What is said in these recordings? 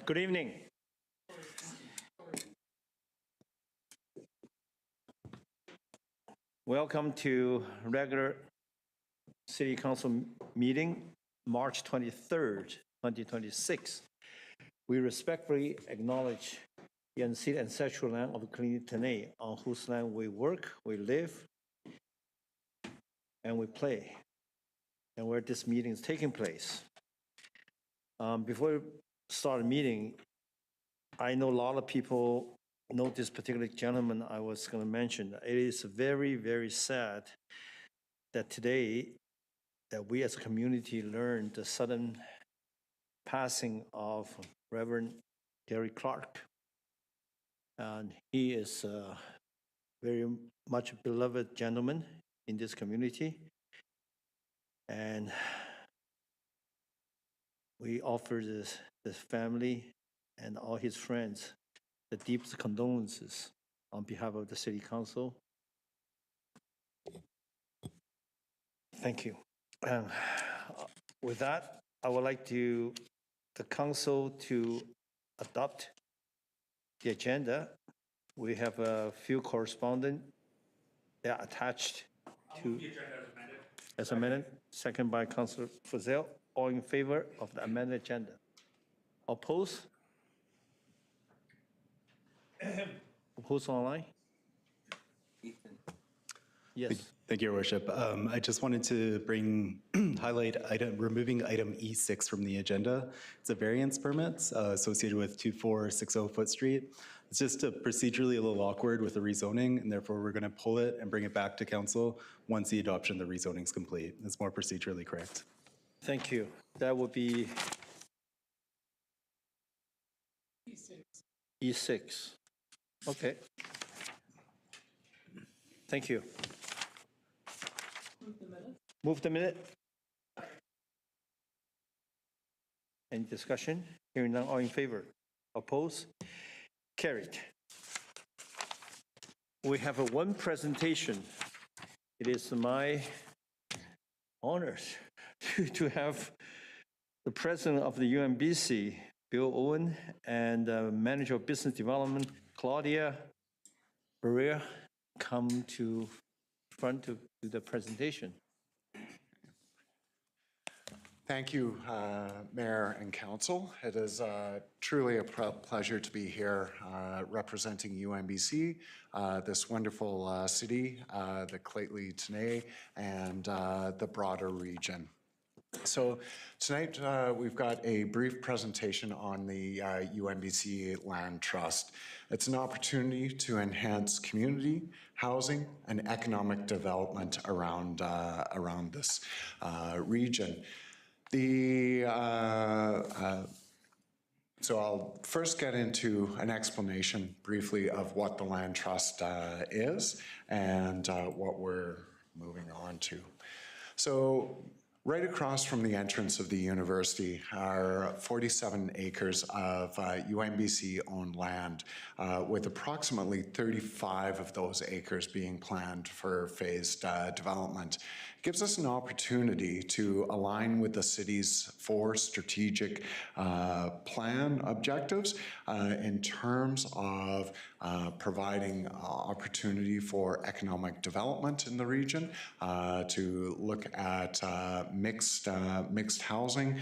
Good evening. Welcome to regular City Council meeting, March 23rd, 2026. We respectfully acknowledge the unceded ancestral land of Kanien'kehá:ka, on whose land we work, we live, and we play, and where this meeting is taking place. Before we start the meeting, I know a lot of people know this particular gentleman I was going to mention. It is very, very sad that today that we as a community learned the sudden passing of Reverend Gary Clark. And he is a very much beloved gentleman in this community. And we offer this family and all his friends the deepest condolences on behalf of the City Council. Thank you. With that, I would like the council to adopt the agenda. We have a few correspondent. They are attached to the agenda as amended. Second by Councilor Frizzell. All in favor of the amended agenda? Oppose? Oppose online? Ethan. Yes. Thank you, Your Worship. I just wanted to highlight removing item E6 from the agenda. It's a variance permit associated with 2460 Foot Street. It's just procedurally a little awkward with the rezoning, and therefore we're going to pull it and bring it back to council once the adoption of the rezoning is complete. It's more procedurally correct. Thank you. That would be E6. Okay. Thank you. Move the minute. Any discussion? Hearing none, all in favor? Oppose? Carried. We have one presentation. It is my honor to have the president of the UMBC, Bill Owen, and manager of business development, Claudia Berea, come to front to do the presentation. Thank you, Mayor and Council. It is truly a pleasure to be here representing UMBC, this wonderful city, the Lheidli-T'enneh, and the broader region. So tonight we've got a brief presentation on the UMBC Land Trust. It's an opportunity to enhance community, housing, and economic development around this region. So I'll first get into an explanation briefly of what the Land Trust is and what we're moving on to. So right across from the entrance of the university are 47 acres of UMBC-owned land, with approximately 35 of those acres being planned for phased development. It gives us an opportunity to align with the city's 4 strategic plan objectives in terms of providing opportunity for economic development in the region, to look at mixed housing,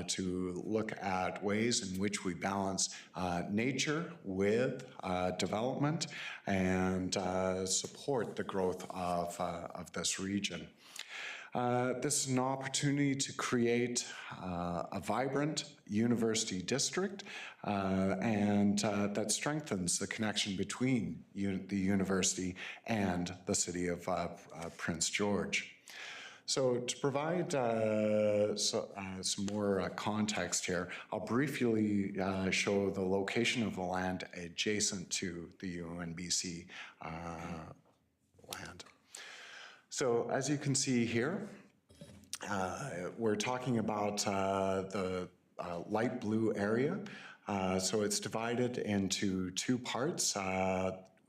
to look at ways in which we balance nature with development and support the growth of this region. This is an opportunity to create a vibrant university district and that strengthens the connection between the university and the city of Prince George. So to provide some more context here, I'll briefly show the location of the land adjacent to the UNBC land. So as you can see here, we're talking about the light blue area. So it's divided into 2 parts,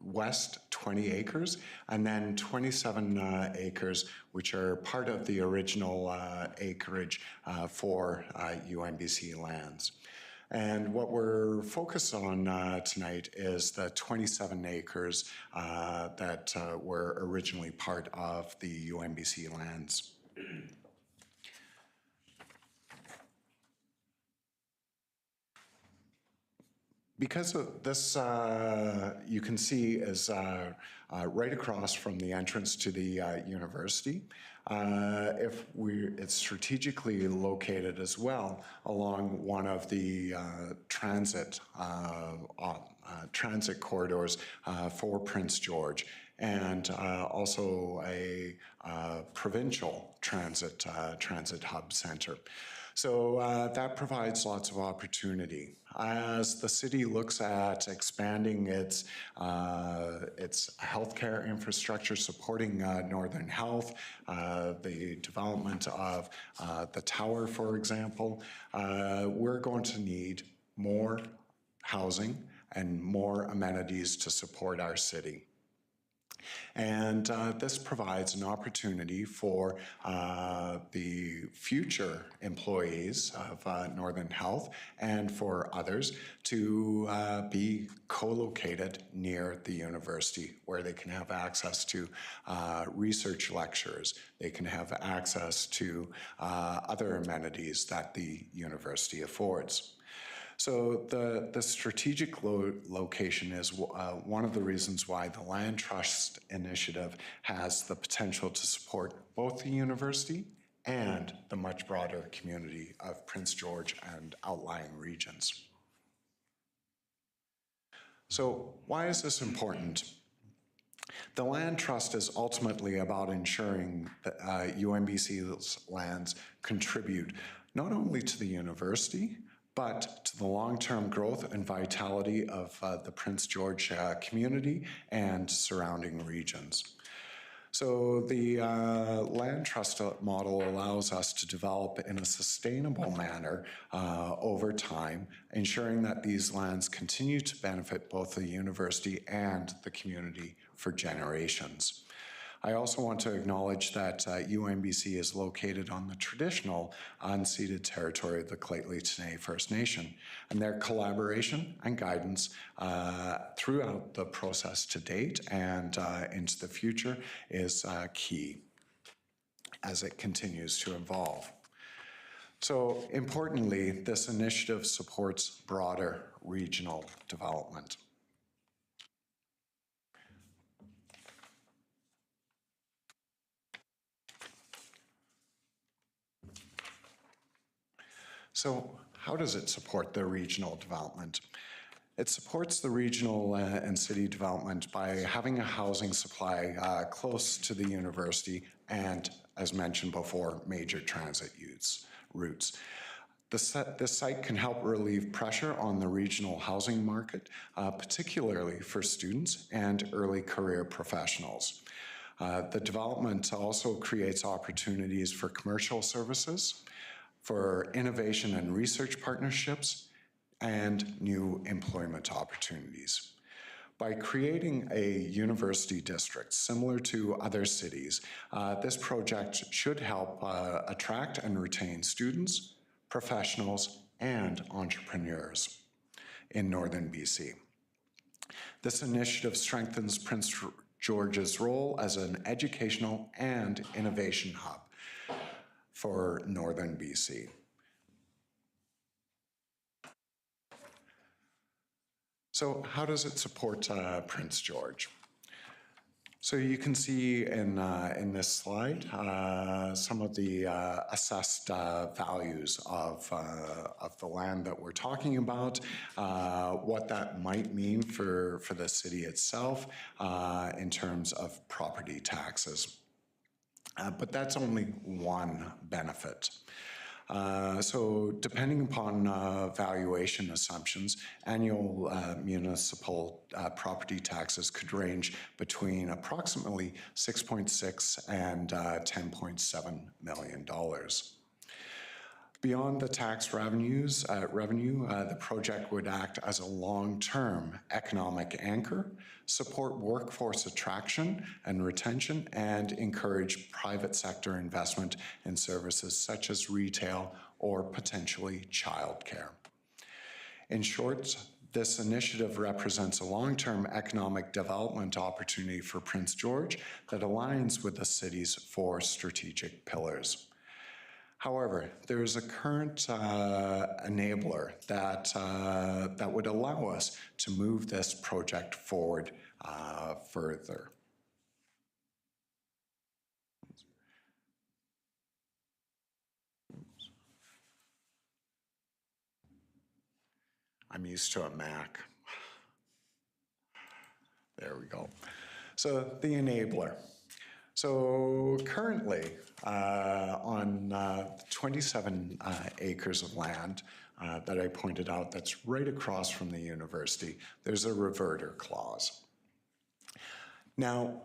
west 20 acres, and then 27 acres, which are part of the original acreage for UMBC lands. And what we're focused on tonight is the 27 acres that were originally part of the UNBC lands. Because of this, you can see is right across from the entrance to the university. It's strategically located as well along one of the transit corridors for Prince George, and also a provincial transit hub center. So that provides lots of opportunity. As the city looks at expanding its healthcare infrastructure, supporting Northern Health, the development of the tower, for example, we're going to need more housing and more amenities to support our city. And this provides an opportunity for the future employees of Northern Health and for others to be co-located near the university, where they can have access to research lectures, they can have access to other amenities that the university affords. So the strategic location is one of the reasons why the Land Trust Initiative has the potential to support both the university and the much broader community of Prince George and outlying regions. So why is this important? The Land Trust is ultimately about ensuring that UNBC's lands contribute not only to the university, but to the long-term growth and vitality of the Prince George community and surrounding regions. So the land trust model allows us to develop in a sustainable manner over time, ensuring that these lands continue to benefit both the university and the community for generations. I also want to acknowledge that UNBC is located on the traditional unceded territory of the Lheidli T'enneh First Nation, and their collaboration and guidance throughout the process to date and into the future is key as it continues to evolve. So importantly, this initiative supports broader regional development. So how does it support the regional development? It supports the regional and city development by having a housing supply close to the university and, as mentioned before, major transit routes. This site can help relieve pressure on the regional housing market, particularly for students and early career professionals. The development also creates opportunities for commercial services, for innovation and research partnerships, and new employment opportunities. By creating a university district similar to other cities, this project should help attract and retain students, professionals, and entrepreneurs in Northern BC. This initiative strengthens Prince George's role as an educational and innovation hub for Northern BC. So how does it support Prince George? So you can see in this slide some of the assessed values of the land that we're talking about, what that might mean for the city itself in terms of property taxes. But that's only one benefit. So depending upon valuation assumptions, annual municipal property taxes could range between approximately $6.6 and $10.7 million. Beyond the tax revenue, the project would act as a long-term economic anchor, support workforce attraction and retention, and encourage private sector investment in services such as retail or potentially childcare. In short, this initiative represents a long-term economic development opportunity for Prince George that aligns with the city's 4 strategic pillars. However, there is a current enabler that would allow us to move this project forward further. I'm used to a Mac. There we go. So the enabler. So currently, on 27 acres of land that I pointed out that's right across from the university, there's a reverter clause. Now,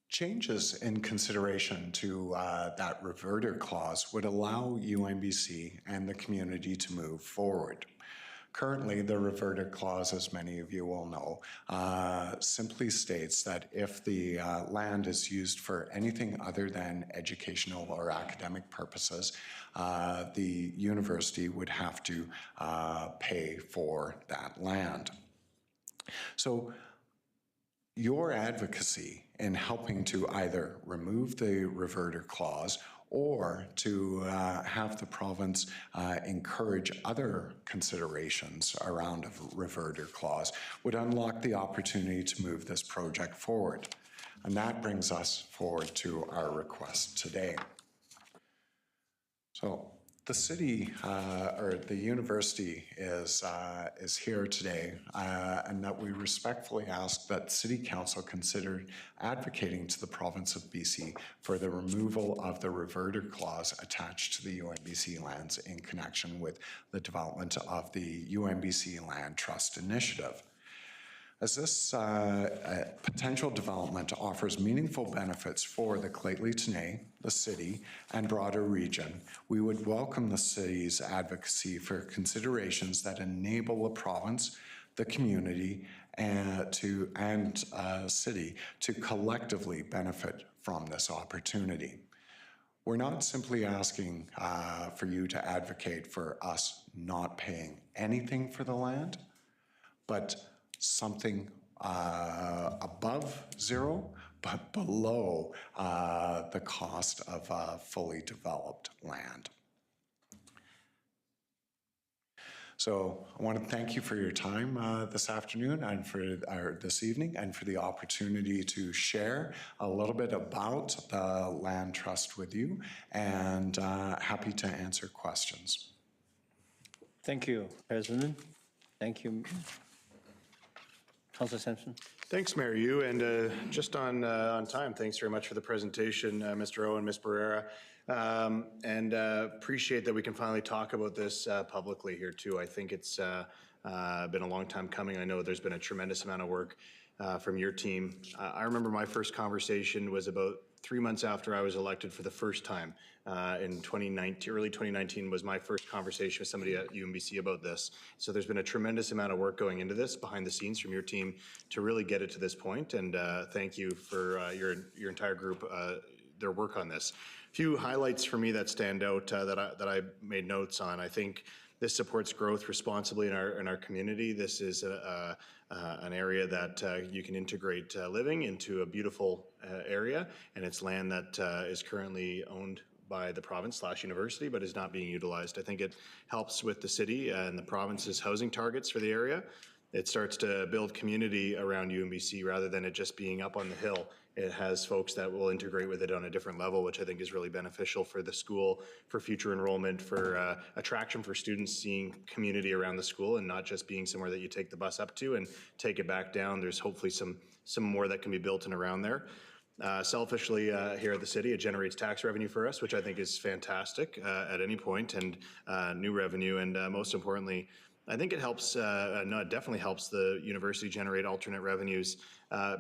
changes in consideration to that reverter clause would allow UNBC and the community to move forward. Currently, the reverter clause, as many of you will know, simply states that if the land is used for anything other than educational or academic purposes, the university would have to pay for that land. So your advocacy in helping to either remove the reverter clause or to have the province encourage other considerations around a reverter clause would unlock the opportunity to move this project forward. And that brings us forward to our request today. So the city or the university is here today, and that we respectfully ask that City Council consider advocating to the province of BC for the removal of the reverter clause attached to the UNBC lands in connection with the development of the UNBC Land Trust Initiative. As this potential development offers meaningful benefits for the Lheidli-T'enneh, the city, and broader region, we would welcome the city's advocacy for considerations that enable the province, the community, and city to collectively benefit from this opportunity. We're not simply asking for you to advocate for us not paying anything for the land, but something above zero, but below the cost of fully developed land. So I want to thank you for your time this afternoon and for this evening, and for the opportunity to share a little bit about the Land Trust with you, and happy to answer questions. Thank you, President. Thank you. Councilor Sampson. Thanks, Mayor Yu, and just on time, thanks very much for the presentation, Mr. Owen, Ms. Barrera, and appreciate that we can finally talk about this publicly here too. I think it's been a long time coming. I know there's been a tremendous amount of work from your team. I remember my first conversation was about 3 months after I was elected for the first time in 2019. Early 2019 was my first conversation with somebody at UNBC about this. So there's been a tremendous amount of work going into this behind the scenes from your team to really get it to this point. And thank you for your entire group, their work on this. A few highlights for me that stand out that I made notes on. I think this supports growth responsibly in our community. This is an area that you can integrate living into a beautiful area, and it's land that is currently owned by the province/university, but is not being utilized. I think it helps with the city and the province's housing targets for the area. It starts to build community around UNBC rather than it just being up on the hill. It has folks that will integrate with it on a different level, which I think is really beneficial for the school, for future enrollment, for attraction for students, seeing community around the school and not just being somewhere that you take the bus up to and take it back down. There's hopefully some more that can be built in around there. Selfishly, here at the city, it generates tax revenue for us, which I think is fantastic at any point, and new revenue, and most importantly, I think it helps, no, it definitely helps the university generate alternate revenues,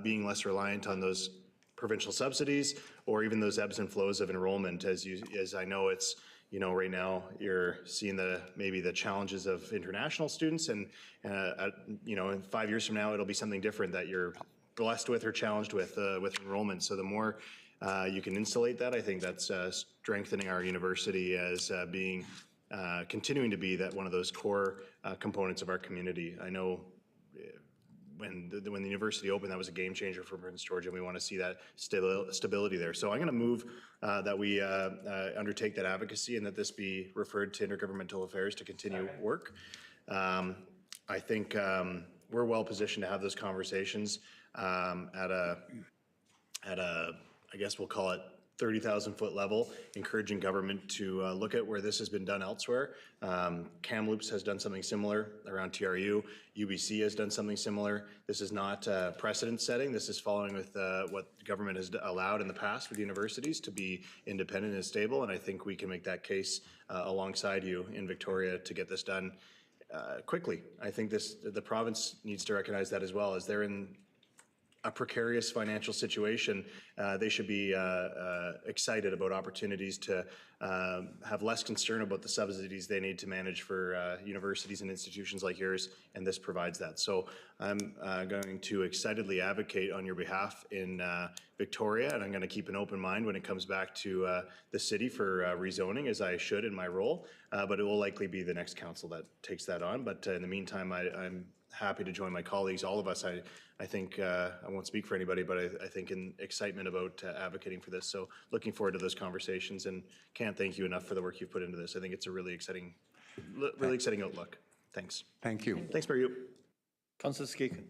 being less reliant on those provincial subsidies or even those ebbs and flows of enrollment. As I know, it's, you know, right now you're seeing maybe the challenges of international students, and you know, in 5 years from now, it'll be something different that you're blessed with or challenged with enrollment. So the more you can insulate that, I think that's strengthening our university as being continuing to be that one of those core components of our community. I know when the university opened, that was a game changer for Prince George, and we want to see that stability there. So I'm going to move that we undertake that advocacy and that this be referred to Intergovernmental Affairs to continue work. I think we're well positioned to have those conversations at a, I guess we'll call it 30,000-foot level, encouraging government to look at where this has been done elsewhere. Kamloops has done something similar around TRU. UBC has done something similar. This is not precedent setting. This is following with what government has allowed in the past with universities to be independent and stable. And I think we can make that case alongside you in Victoria to get this done quickly. I think the province needs to recognize that as well. As they're in a precarious financial situation, they should be excited about opportunities to have less concern about the subsidies they need to manage for universities and institutions like yours, and this provides that. So I'm going to excitedly advocate on your behalf in Victoria, and I'm going to keep an open mind when it comes back to the city for rezoning, as I should in my role, but it will likely be the next council that takes that on. But in the meantime, I'm happy to join my colleagues, all of us. I think, I won't speak for anybody, but I think in excitement about advocating for this. So looking forward to those conversations, and can't thank you enough for the work you've put into this. I think it's a really exciting outlook. Thanks. Thank you. Thanks, Mario. Councillor Skeekin.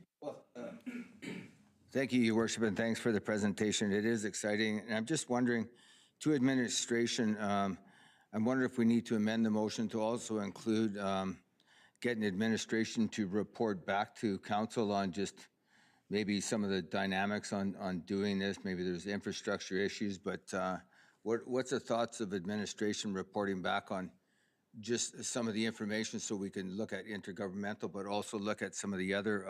Thank you, Your Worship, and thanks for the presentation. It is exciting. And I'm just wondering, to administration, I'm wondering if we need to amend the motion to also include getting administration to report back to council on just maybe some of the dynamics on doing this. Maybe there's infrastructure issues, but what's the thoughts of administration reporting back on just some of the information so we can look at intergovernmental, but also look at some of the other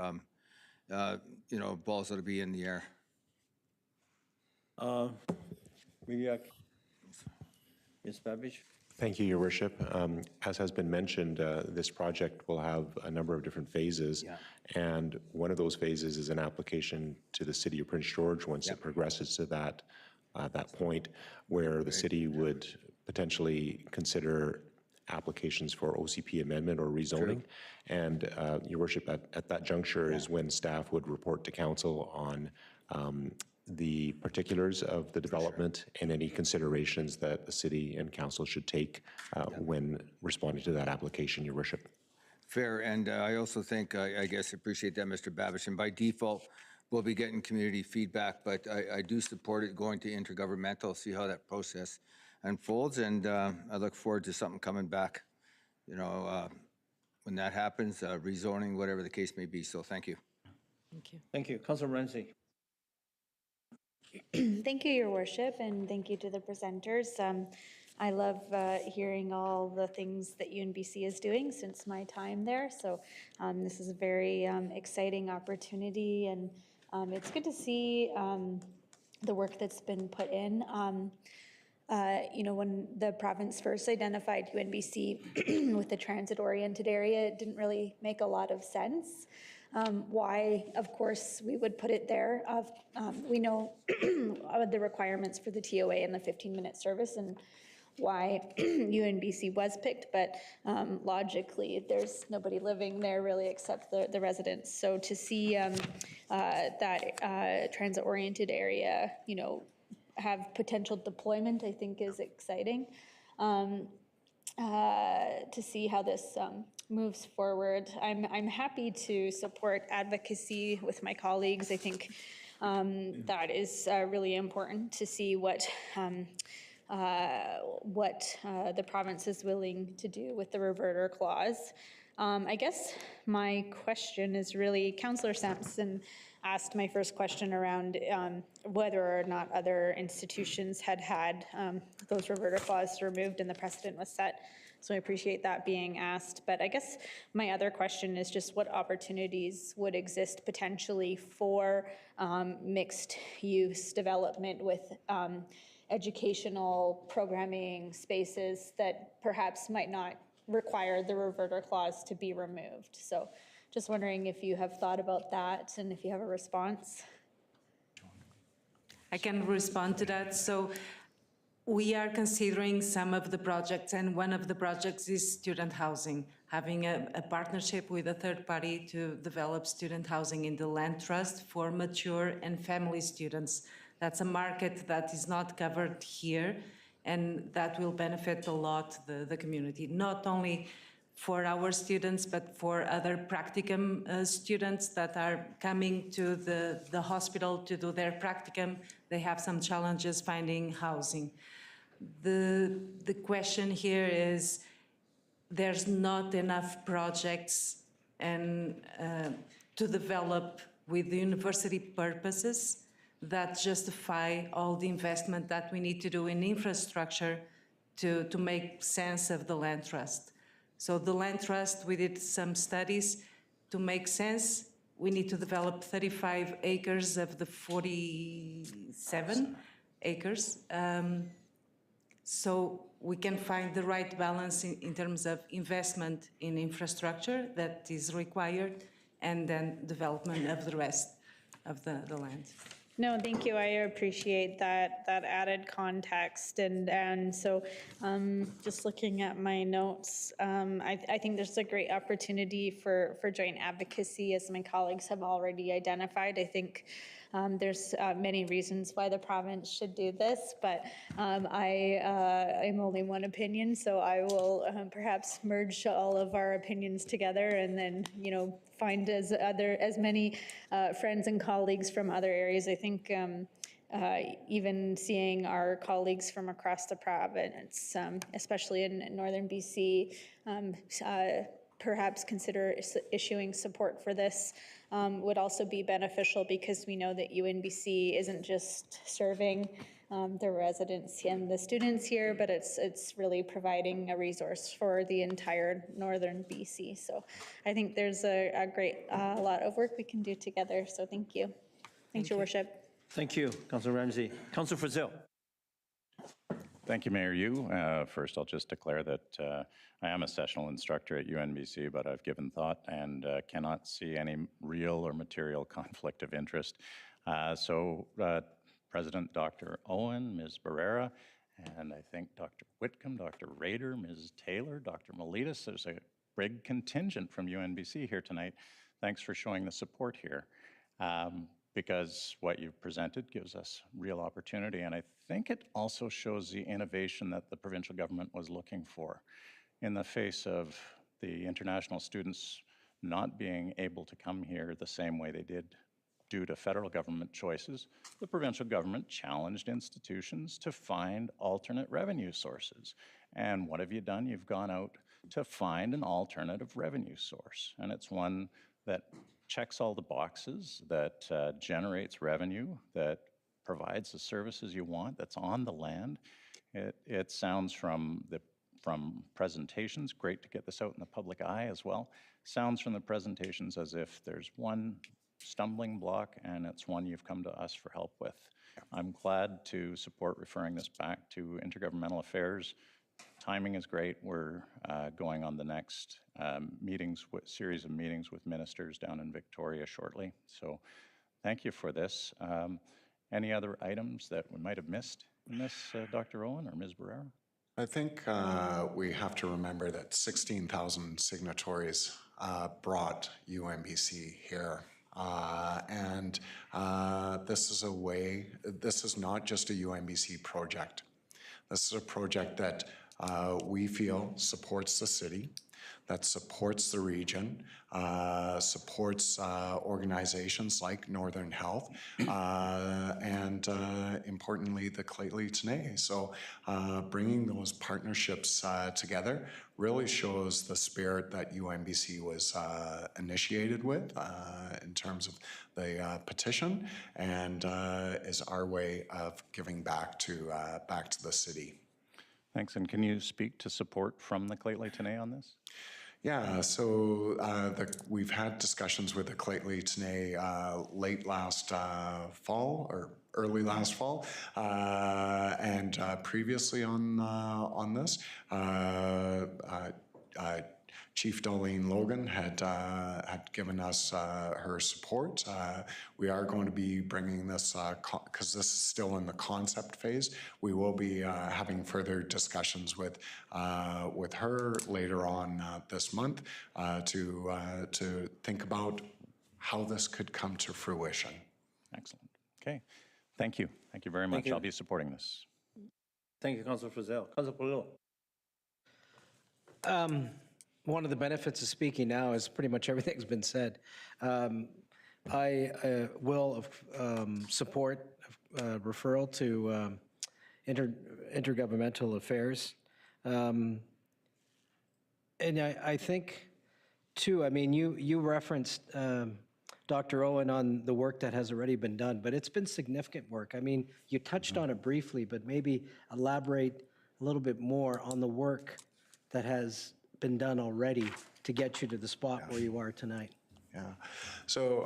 balls that'll be in the air? Maybe Ms. Babbage? Thank you, Your Worship. As has been mentioned, this project will have a number of different phases. Yeah. And one of those phases is an application to the City of Prince George once it progresses to that point where the city would potentially consider applications for OCP amendment or rezoning. And Your Worship, at that juncture is when staff would report to council on the particulars of the development and any considerations that the city and council should take when responding to that application, Your Worship. Fair, and I also think, I guess, appreciate that, Mr. Babish, and by default, we'll be getting community feedback, but I do support it going to intergovernmental, see how that process unfolds, and I look forward to something coming back, when that happens, rezoning, whatever the case may be, so thank you. Thank you. Thank you. Councillor Ramsey. Thank you, Your Worship, and thank you to the presenters. I love hearing all the things that UNBC is doing since my time there. So this is a very exciting opportunity, and it's good to see the work that's been put in. When the province first identified UNBC with the transit-oriented area, it didn't really make a lot of sense. Why, of course, we would put it there. We know the requirements for the TOA and the 15-minute service and why UNBC was picked, but logically, there's nobody living there really except the residents. So to see that transit-oriented area, have potential deployment, I think is exciting. To see how this moves forward. I'm happy to support advocacy with my colleagues. I think that is really important to see what the province is willing to do with the reverter clause. I guess my question is really, Councillor Sampson asked my first question around whether or not other institutions had those reverter clauses removed and the precedent was set. So I appreciate that being asked. But I guess my other question is just what opportunities would exist potentially for mixed use development with educational programming spaces that perhaps might not require the reverter clause to be removed. So just wondering if you have thought about that and if you have a response. I can respond to that. So We are considering some of the projects, and one of the projects is student housing, having a partnership with a third party to develop student housing in the land trust for mature and family students. That's a market that is not covered here, and that will benefit a lot the community, not only for our students, but for other practicum students that are coming to the hospital to do their practicum. They have some challenges finding housing. The question here is, there's not enough projects and to develop with the university purposes that justify all the investment that we need to do in infrastructure to make sense of the land trust. So the land trust, we did some studies. To make sense, we need to develop 35 acres of the 47 acres. So we can find the right balance in terms of investment in infrastructure that is required, and then development of the rest of the land. No, thank you. I appreciate that added context. And so just looking at my notes, I think there's a great opportunity for joint advocacy, as my colleagues have already identified. I think there's many reasons why the province should do this, but I am only one opinion, so I will perhaps merge all of our opinions together and then, find as many friends and colleagues from other areas. I think even seeing our colleagues from across the province, especially in northern BC, perhaps consider issuing support for this would also be beneficial, because we know that UNBC isn't just serving the residents and the students here, but it's really providing a resource for the entire northern BC. So I think there's a great lot of work we can do together. So thank you. Thanks, Your Worship. Thank you, Councilor Ramsey. Councilor Frizzell. Thank you, Mayor Yu. First, I'll just declare that I am a sessional instructor at UNBC, but I've given thought and cannot see any real or material conflict of interest. President Dr. Owen, Ms. Barrera, and I think Dr. Whitcomb, Dr. Rader, Ms. Taylor, Dr. Miletus. There's a big contingent from UNBC here tonight. Thanks for showing the support here, because what you've presented gives us real opportunity, and I think it also shows the innovation that the provincial government was looking for. In the face of the international students not being able to come here the same way they did due to federal government choices, the provincial government challenged institutions to find alternate revenue sources. And what have you done? You've gone out to find an alternative revenue source. And it's one that checks all the boxes, that generates revenue, that provides the services you want, that's on the land. It sounds from presentations, great to get this out in the public eye as well, sounds from the presentations as if there's one stumbling block, and it's one you've come to us for help with. I'm glad to support referring this back to Intergovernmental Affairs. Timing is great. We're going on the next series of meetings with ministers down in Victoria shortly. So thank you for this. Any other items that we might have missed in this, Dr. Owen or Ms. Barrera? I think we have to remember that 16,000 signatories brought UNBC here. This is not just a UNBC project. This is a project that we feel supports the city, that supports the region, supports organizations like Northern Health, and importantly, the Claytley Tenay. So bringing those partnerships together really shows the spirit that UNBC was initiated with in terms of the petition, and is our way of giving back to the city. Thanks, and can you speak to support from the Claytley Tenay on this? Yeah, so we've had discussions with the Claytley Tenay late last fall or early last fall, and previously on this. Chief Darlene Logan had given us her support. We are going to be bringing this, because this is still in the concept phase, we will be having further discussions with her later on this month to think about how this could come to fruition. Excellent. Okay. Thank you. Thank you very much. I'll be supporting this. Thank you, Councilor Frizzell. Councilor Polillo. One of the benefits of speaking now is pretty much everything's been said. I will support referral to intergovernmental affairs. And I think, too, I mean, you referenced Dr. Owen on the work that has already been done, but it's been significant work. I mean, you touched on it briefly, but maybe elaborate a little bit more on the work that has been done already to get you to the spot where you are tonight. Yeah. So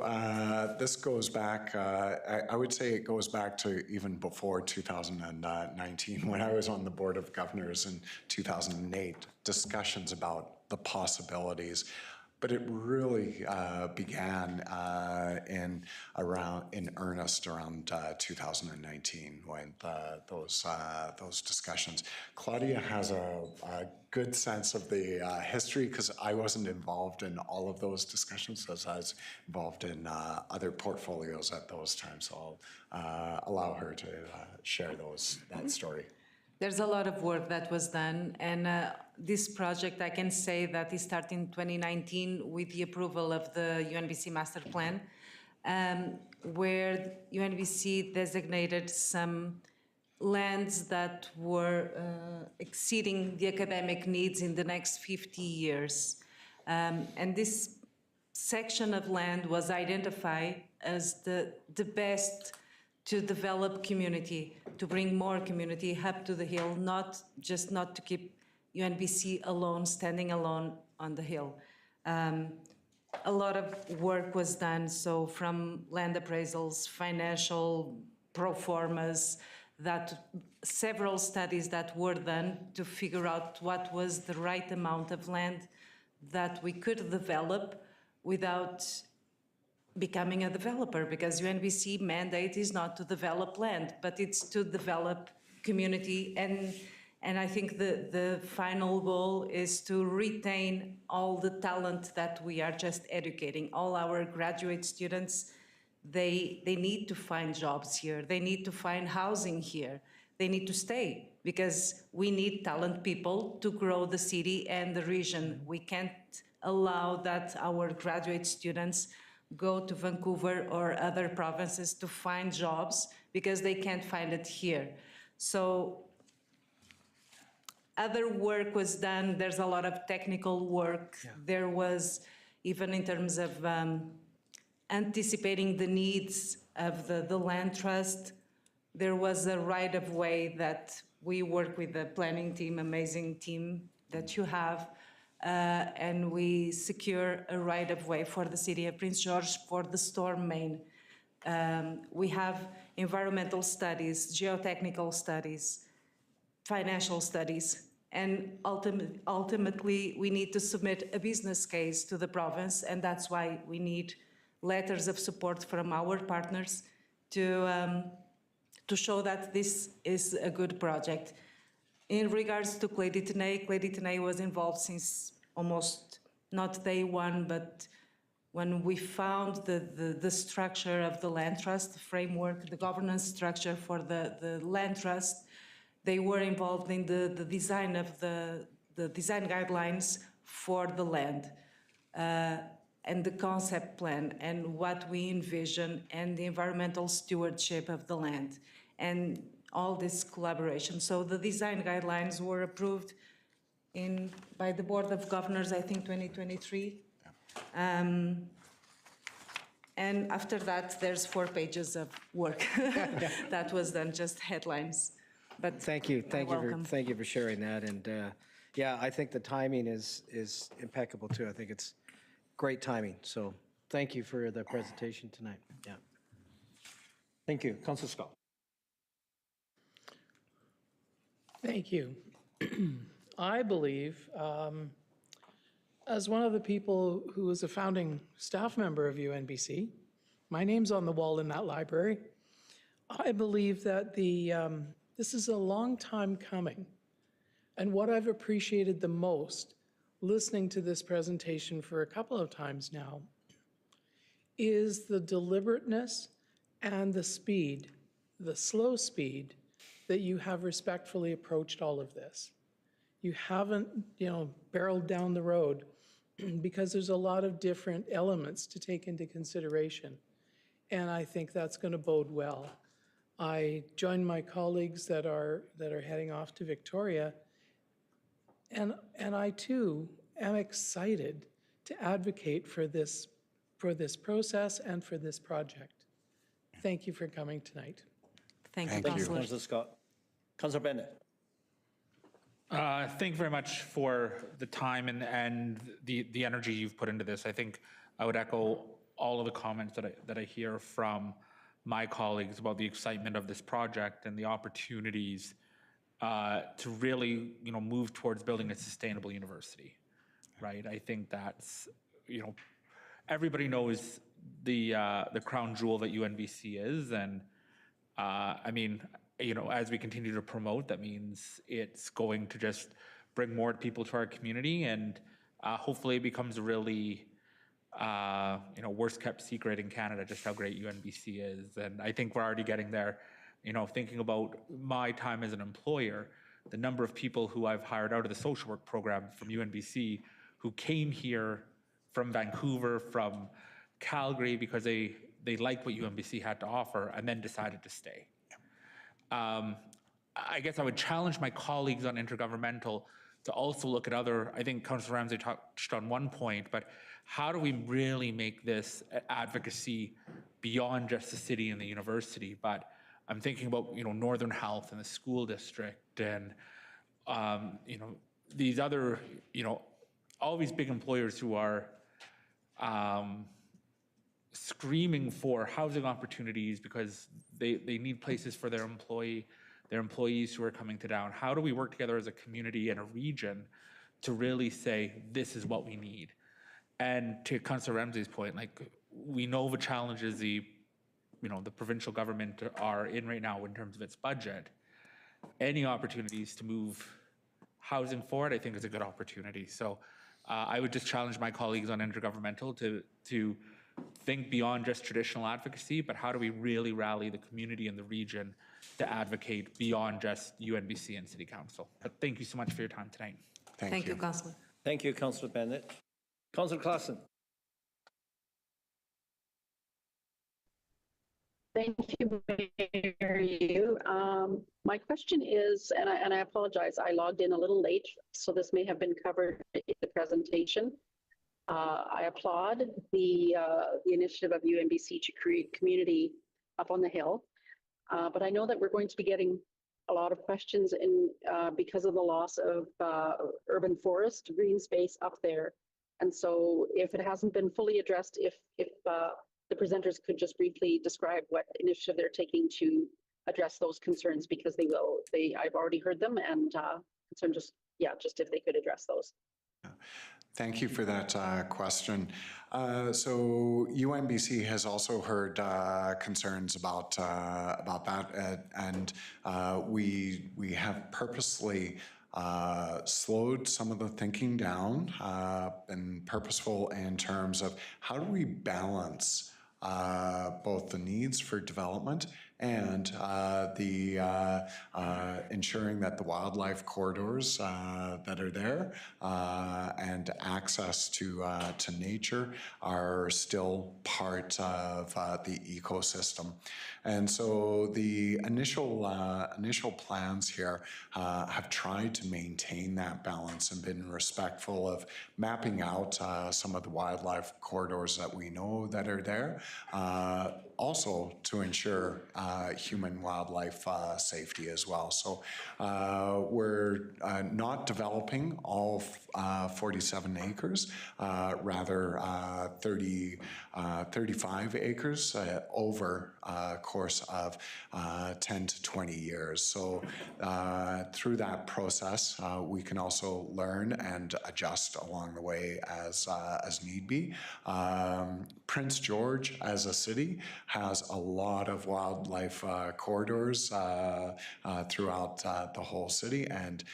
this goes back, I would say it goes back to even before 2019, when I was on the Board of Governors in 2008, discussions about the possibilities. But it really began in earnest around 2019 when those discussions. Claudia has a good sense of the history because I wasn't involved in all of those discussions as I was involved in other portfolios at those times. So I'll allow her to share that story. There's a lot of work that was done, and this project, I can say that it started in 2019 with the approval of the UNBC Master Plan, where UNBC designated some lands that were exceeding the academic needs in the next 50 years. And this section of land was identified as the best to develop community, to bring more community up to the hill, not to keep UNBC alone, standing alone on the hill. A lot of work was done, so from land appraisals, financial pro formas, that several studies that were done to figure out what was the right amount of land that we could develop without becoming a developer, because UNBC mandate is not to develop land, but it's to develop community. And I think the final goal is to retain all the talent that we are just educating. All our graduate students, they need to find jobs here. They need to find housing here. They need to stay because we need talent people to grow the city and the region. We can't allow that our graduate students go to Vancouver or other provinces to find jobs because they can't find it here. So other work was done. There's a lot of technical work. Yeah. There was, even in terms of anticipating the needs of the land trust, there was a right-of-way that we work with the planning team, amazing team that you have, and we secure a right-of-way for the city of Prince George for the storm main. We have environmental studies, geotechnical studies, financial studies, and ultimately we need to submit a business case to the province, and that's why we need letters of support from our partners to show that this is a good project. In regards to Clay de Tenay was involved since almost not day one, but when we found the structure of the land trust, the framework, the governance structure for the land trust, they were involved in the design of the design guidelines for the land and the concept plan and what we envision and the environmental stewardship of the land and all this collaboration. So the design guidelines were approved by the Board of Governors, I think 2023. And after that, there's 4 pages of work that was done, just headlines. But thank you for sharing that. And yeah, I think the timing is impeccable too. I think it's great timing. So thank you for the presentation tonight. Yeah. Thank you, Councilor Scott. Thank you. I believe as one of the people who was a founding staff member of UNBC, my name's on the wall in that library. I believe that this is a long time coming. And what I've appreciated the most, listening to this presentation for a couple of times now, is the deliberateness and the speed, the slow speed, that you have respectfully approached all of this. You haven't, barreled down the road because there's a lot of different elements to take into consideration. And I think that's going to bode well. I join my colleagues that are heading off to Victoria, and I too am excited to advocate for this process and for this project. Thank you for coming tonight. Thank you, Thank you. Councillor. Councillor Scott. Councillor Bennett. Thank you very much for the time and the energy you've put into this. I think I would echo all of the comments that I hear from my colleagues about the excitement of this project and the opportunities to really, move towards building a sustainable university, right? I think that's, everybody knows the crown jewel that UNBC is, and as we continue to promote, that means it's going to just bring more people to our community, and hopefully it becomes a really, worst kept secret in Canada just how great UNBC is. And I think we're already getting there. Thinking about my time as an employer, the number of people who I've hired out of the social work program from UNBC who came here from Vancouver, from Calgary, because they liked what UNBC had to offer and then decided to stay. I guess I would challenge my colleagues on intergovernmental to also look at other, I think Councillor Ramsay touched on one point, but how do we really make this advocacy beyond just the city and the university? But I'm thinking about, Northern Health and the school district and, these other, all these big employers who are screaming for housing opportunities because they need places for their employees who are coming to town. How do we work together as a community and a region to really say, this is what we need? And to Councillor Ramsay's point, we know the challenges the provincial government are in right now in terms of its budget. Any opportunities to move housing forward, I think is a good opportunity. So I would just challenge my colleagues on intergovernmental to think beyond just traditional advocacy, but how do we really rally the community and the region to advocate beyond just UNBC and City Council? But thank you so much for your time tonight. Thank you, Councillor. Thank you, Councillor Bennett. Councillor Klassen. Thank you, Mayor Yu. My question is, and I apologize, I logged in a little late, so this may have been covered in the presentation. I applaud the initiative of UNBC to create community up on the hill, but I know that we're going to be getting a lot of questions because of the loss of urban forest, green space up there. And so if it hasn't been fully addressed, if the presenters could just briefly describe what initiative they're taking to address those concerns, because I've already heard them, and so I'm just if they could address those. Thank you for that question. So UNBC has also heard concerns about that, and we have purposely slowed some of the thinking down and purposeful in terms of how do we balance both the needs for development and ensuring that the wildlife corridors that are there and access to nature are still part of the ecosystem. And so the initial plans here have tried to maintain that balance and been respectful of mapping out some of the wildlife corridors that we know that are there, also to ensure human wildlife safety as well. So we're not developing all 47 acres, rather 35 acres over a course of 10 to 20 years. So through that process, we can also learn and adjust along the way as need be. Prince George as a city has a lot of wildlife corridors throughout the whole city, and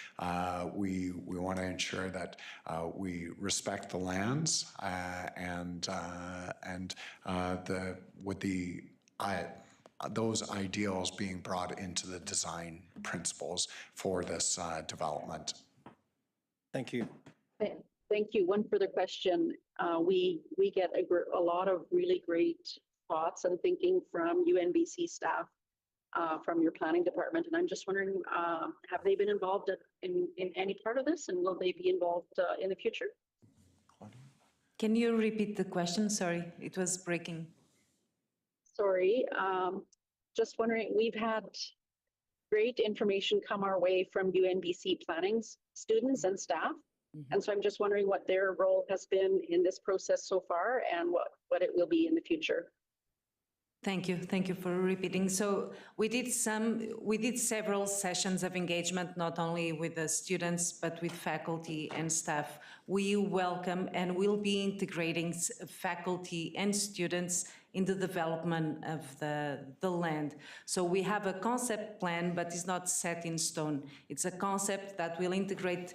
we want to ensure that we respect the lands those ideals being brought into the design principles for this development. Thank you. Thank you. One further question. We get a lot of really great thoughts and thinking from UNBC staff, from your planning department, and I'm just wondering, have they been involved in any part of this, and will they be involved in the future? Can you repeat the question? Sorry, it was breaking. Sorry, just wondering, we've had great information come our way from UNBC planning students and staff. And so I'm just wondering what their role has been in this process so far and what it will be in the future. Thank you. Thank you for repeating. So we did several sessions of engagement, not only with the students, but with faculty and staff. We welcome and will be integrating faculty and students in the development of the land. So we have a concept plan, but it's not set in stone. It's a concept that will integrate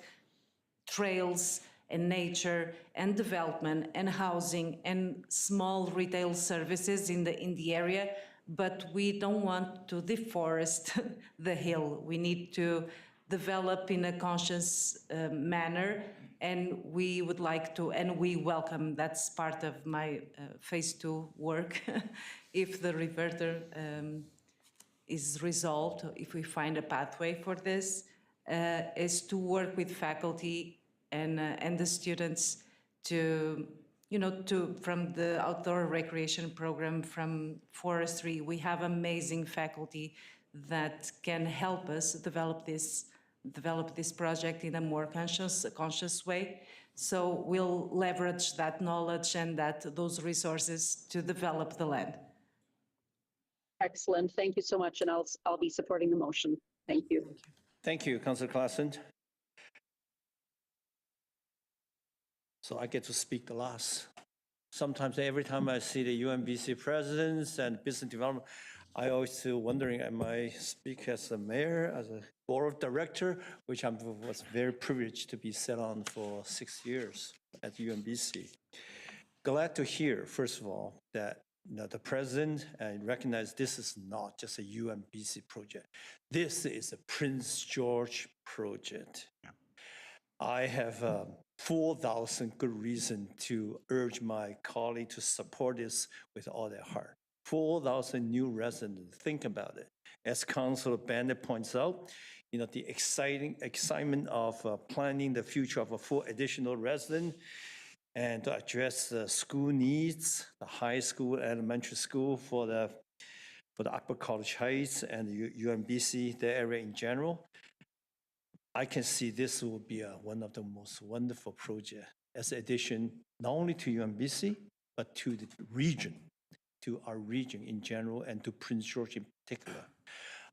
trails and nature and development and housing and small retail services in the area, but we don't want to deforest the hill. We need to develop in a conscious manner, and we would like to, and we welcome, that's part of my phase 2 work, if the reverter is resolved, if we find a pathway for this, is to work with faculty and the students to, from the outdoor recreation program, from forestry. We have amazing faculty that can help us develop this project in a more conscious way. So we'll leverage that knowledge and those resources to develop the land. Excellent. Thank you so much, and I'll be supporting the motion. Thank you. Thank you, Councillor Claassen. So I get to speak the last. Sometimes, every time I see the UNBC presidents and business development, I always still wondering, am I speak as a mayor, as a board of director, which I was very privileged to be set on for 6 years at UNBC. Glad to hear, first of all, that the president recognize this is not just a UNBC project. This is a Prince George project. Yeah. I have 4,000 good reasons to urge my colleague to support this with all their heart. 4,000 new residents, think about it. As Councilor Bennett points out, the excitement of planning the future of a 4 additional residents and to address the school needs, the high school, elementary school for the Upper College Heights and the UNBC, the area in general. I can see this will be one of the most wonderful projects as an addition, not only to UNBC, but to the region, to our region in general, and to Prince George in particular.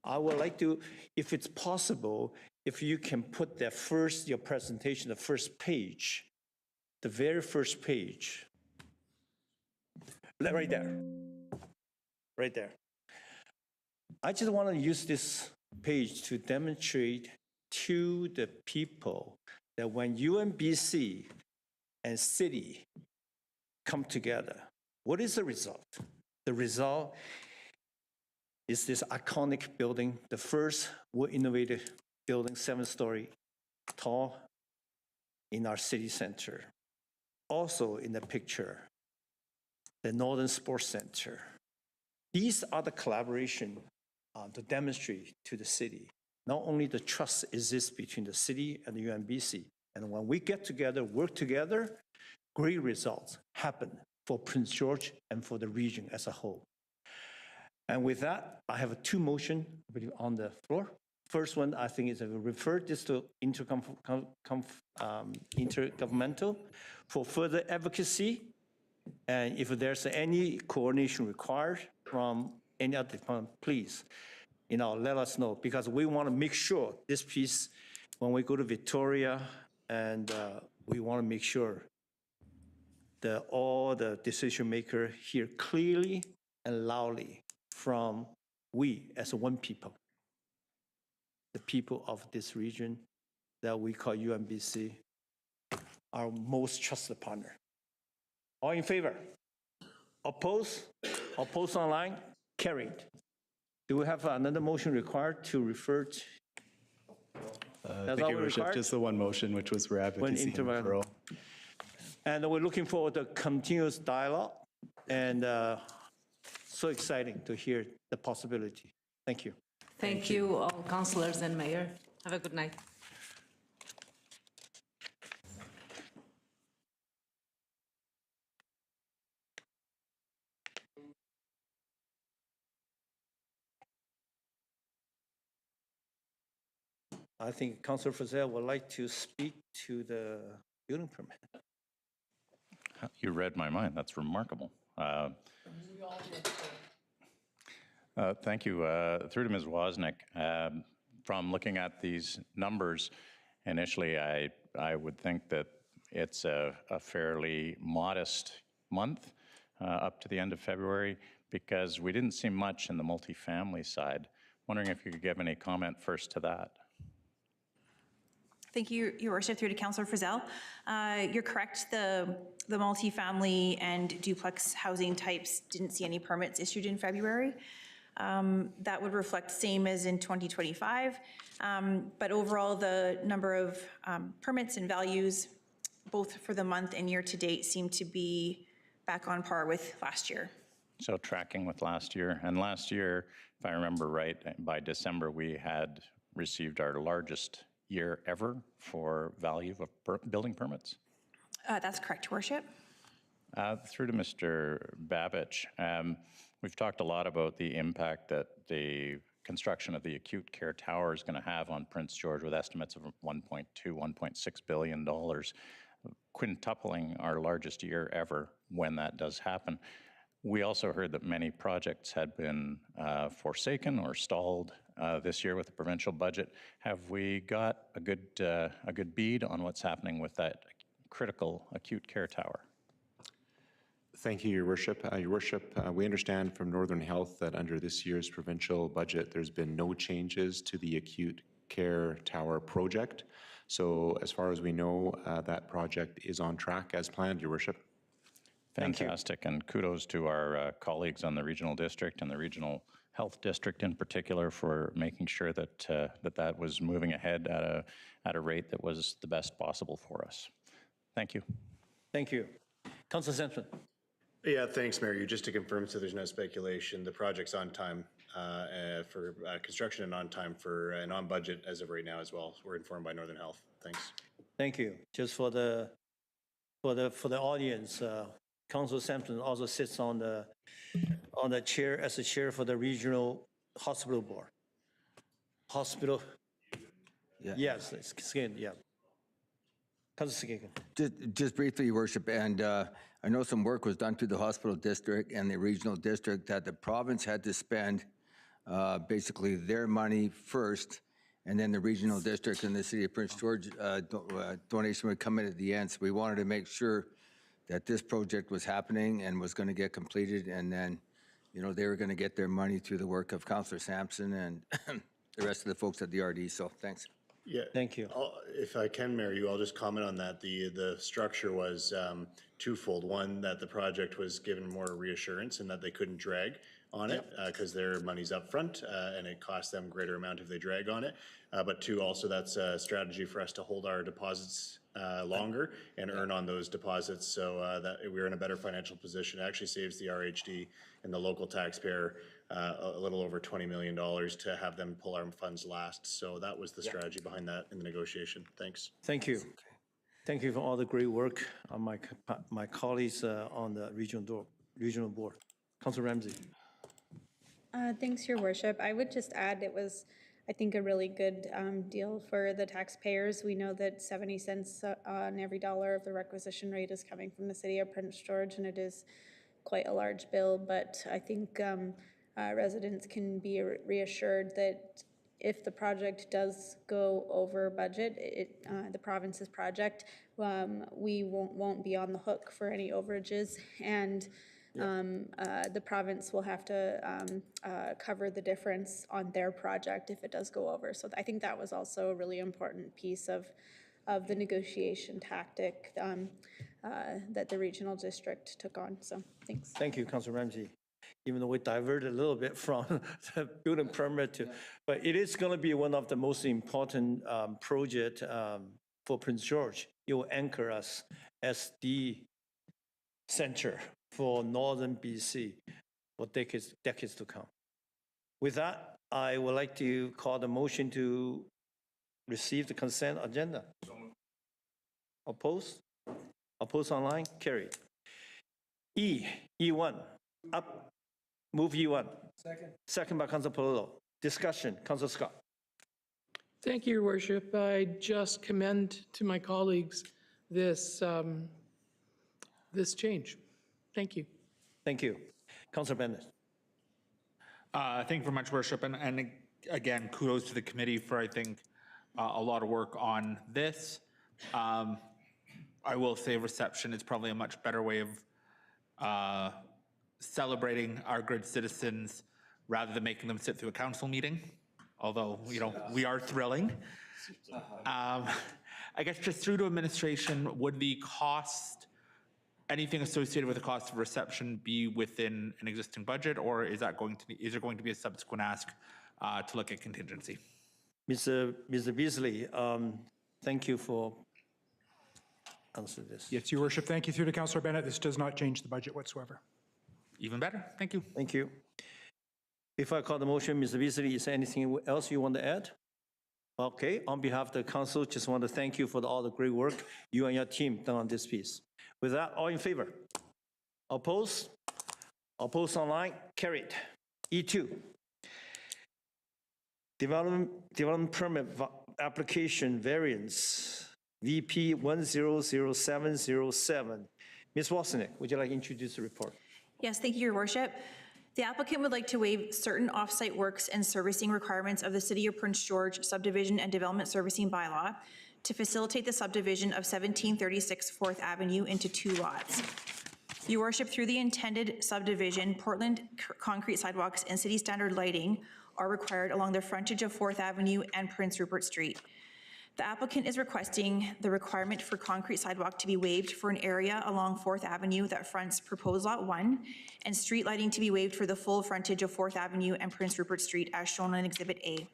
I would like to, if it's possible, if you can put your presentation, the first page, the very first page, right there, right there. I just want to use this page to demonstrate to the people that when UNBC and city come together, what is the result? The result is this iconic building, the first wood-innovative building, 7-story tall in our city center. Also in the picture, the Northern Sports Center. These are the collaboration to demonstrate to the city. Not only the trust exists between the city and the UNBC, and when we get together, work together, great results happen for Prince George and for the region as a whole. And with that, I have two motions on the floor. First one, I think is to refer this to intergovernmental for further advocacy. And if there's any coordination required from any other department, please, let us know, because we want to make sure this piece, when we go to Victoria, and we want to make sure that all the decision maker hear clearly and loudly from we as one people, the people of this region that we call UNBC, our most trusted partner. All in favor? Oppose? Oppose online? Carried. Do we have another motion required to refer to? Thank you, Your Worship. Just the one motion, which was for advocacy and referral. And we're looking forward to continuous dialogue, and so exciting to hear the possibility. Thank you. Thank you, all councillors and mayor. Have a good night. I think Councillor Frizzell would like to speak to the building permit. You read my mind. That's remarkable. Thank you. Through to Ms. Wozniak, from looking at these numbers, initially I would think that it's a fairly modest month up to the end of February, because we didn't see much in the multifamily side. Wondering if you could give any comment first to that. Thank you, Your Worship. Through to Councillor Frizzell. You're correct. The multifamily and duplex housing types didn't see any permits issued in February. That would reflect same as in 2025. But overall, the number of permits and values, both for the month and year to date, seem to be back on par with last year. So tracking with last year. And last year, if I remember right, by December, we had received our largest year ever for value of building permits? That's correct, Your Worship. Through to Mr. Babich, we've talked a lot about the impact that the construction of the acute care tower is going to have on Prince George, with estimates of $1.2, $1.6 billion, quintupling our largest year ever when that does happen. We also heard that many projects had been forsaken or stalled this year with the provincial budget. Have we got a good bead on what's happening with that critical acute care tower? Thank you, Your Worship. Your Worship, we understand from Northern Health that under this year's provincial budget, there's been no changes to the acute care tower project. So as far as we know, that project is on track as planned, Your Worship. Fantastic, and kudos to our colleagues on the regional district and the regional health district in particular for making sure that that was moving ahead at a rate that was the best possible for us. Thank you. Thank you. Councillor Sampson. Yeah, thanks, Mayor. Just to confirm, so there's no speculation, the project's on time for construction and on time for and on budget as of right now as well. We're informed by Northern Health. Thanks. Thank you. Just for the audience, Councillor Sampson also sits on the chair as a chair for the regional hospital board. Hospital. Yeah. Yes, Skin. Yeah. Councillor Skin. Just briefly, Your Worship, and I know some work was done to the hospital district and the regional district that the province had to spend basically their money first, and then the regional district and the city of Prince George donation would come in at the end. So we wanted to make sure that this project was happening and was going to get completed, and then, they were going to get their money through the work of Councillor Sampson and the rest of the folks at the RD. So thanks. Yeah. Thank you. If I can, Mayor, I'll just comment on that. The structure was twofold. One, that the project was given more reassurance and that they couldn't drag on it because their money's up front and it costs them a greater amount if they drag on it. But two, also that's a strategy for us to hold our deposits longer and earn on those deposits so that we're in a better financial position. It actually saves the RHD and the local taxpayer a little over $20 million to have them pull our funds last. So that was the strategy behind that in the negotiation. Thanks. Thank you. Thank you for all the great work on my colleagues on the regional board. Councillor Ramsey. Thanks, Your Worship. I would just add it was, I think, a really good deal for the taxpayers. We know that 70 cents on every dollar of the requisition rate is coming from the city of Prince George, and it is quite a large bill, but I think residents can be reassured that if the project does go over budget, the province's project, we won't be on the hook for any overages, and the province will have to cover the difference on their project if it does go over. So I think that was also a really important piece of the negotiation tactic that the regional district took on. So thanks. Thank you, Councilor Ramsey. Even though we diverted a little bit from the building permit to, but it is going to be one of the most important project for Prince George. It will anchor us as the center for northern BC for decades to come. With that, I would like to call the motion to receive the consent agenda. Oppose? Oppose online? Carried. E1, up. Move E1. Second. Second by Councilor Polillo. Discussion, Councilor Scott. Thank you, Your Worship. I just commend to my colleagues this, this change. Thank you. Thank you. Councilor Bennett. Thank you very much, Worship. And again, kudos to the committee for, I think, a lot of work on this. I will say reception is probably a much better way of celebrating our good citizens rather than making them sit through a council meeting, although, you know, we are thrilling. I guess just through to administration, would the cost, anything associated with the cost of reception be within an existing budget, or is that going to be, is there going to be a subsequent ask to look at contingency? Mr. Beasley, thank you for answering this. Yes, Your Worship. Thank you through to Councillor Bennett. This does not change the budget whatsoever. Even better. Thank you. Thank you. Before I call the motion, Mr. Beasley, is there anything else you want to add? Okay, on behalf of the council, just want to thank you for all the great work you and your team done on this piece. With that, all in favor? Oppose? Oppose online? Carried. E2. Development permit application variance, VP 100707. Ms. Wassenack, would you like to introduce the report? Yes, thank you, Your Worship. The applicant would like to waive certain off-site works and servicing requirements of the City of Prince George Subdivision and Development Servicing Bylaw to facilitate the subdivision of 1736 4th Avenue into 2 lots. Your Worship, through the intended subdivision, Portland concrete sidewalks and city standard lighting are required along the frontage of 4th Avenue and Prince Rupert Street. The applicant is requesting the requirement for concrete sidewalk to be waived for an area along 4th Avenue that fronts proposed Lot 1, and street lighting to be waived for the full frontage of 4th Avenue and Prince Rupert Street as shown on Exhibit A.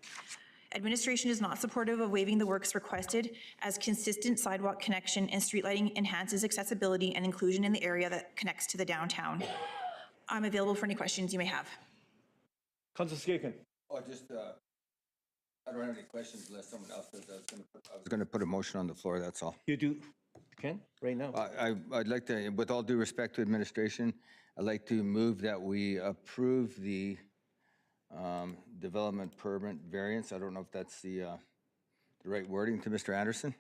Administration is not supportive of waiving the works requested, as consistent sidewalk connection and street lighting enhances accessibility and inclusion in the area that connects to the downtown. I'm available for any questions you may have. Councilor Skaken. Oh, just, I don't have any questions unless someone else does. I was going to put a motion on the floor, that's all. You do, you can, right now. I'd like to, with all due respect to administration, I'd like to move that we approve the development permit variance. I don't know if that's the right wording to Mr. Anderson.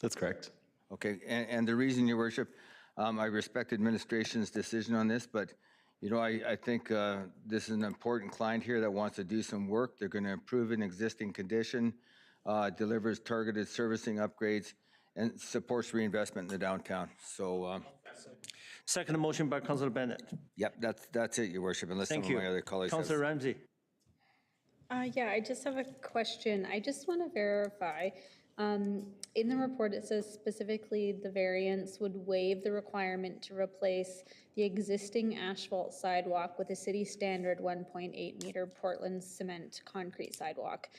That's correct. Okay, and the reason, Your Worship, I respect administration's decision on this, but you know, I think this is an important client here that wants to do some work. They're going to improve an existing condition, delivers targeted servicing upgrades, and supports reinvestment in the downtown. So. Second motion by Councilor Bennett. Yep, that's it, Your Worship, unless some of my other colleagues have. Councilor Ramsey. Yeah, I just have a question. I just want to verify. In the report, it says specifically the variance would waive the requirement to replace the existing asphalt sidewalk with a city standard 1.8 meter Portland cement concrete sidewalk.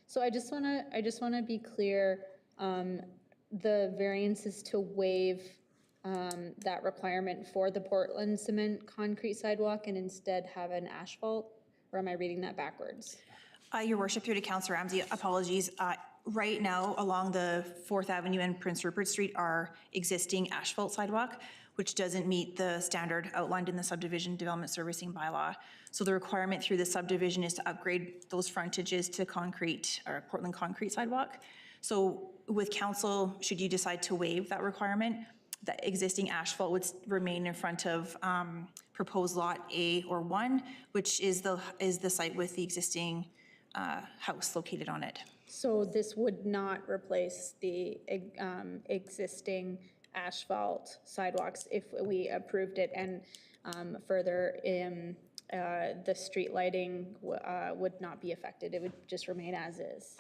So I just want to be clear. The variance is to waive that requirement for the Portland cement concrete sidewalk and instead have an asphalt, or am I reading that backwards? Your Worship, through to Councillor Ramsey, apologies. Right now, along the 4th Avenue and Prince Rupert Street are existing asphalt sidewalk. which doesn't meet the standard outlined in the subdivision development servicing bylaw. So the requirement through the subdivision is to upgrade those frontages to concrete or Portland concrete sidewalk. So with council, should you decide to waive that requirement, the existing asphalt would remain in front of proposed lot A or 1, which is the site with the existing house located on it. So this would not replace the existing asphalt sidewalks if we approved it, and further, the street lighting would not be affected. It would just remain as is.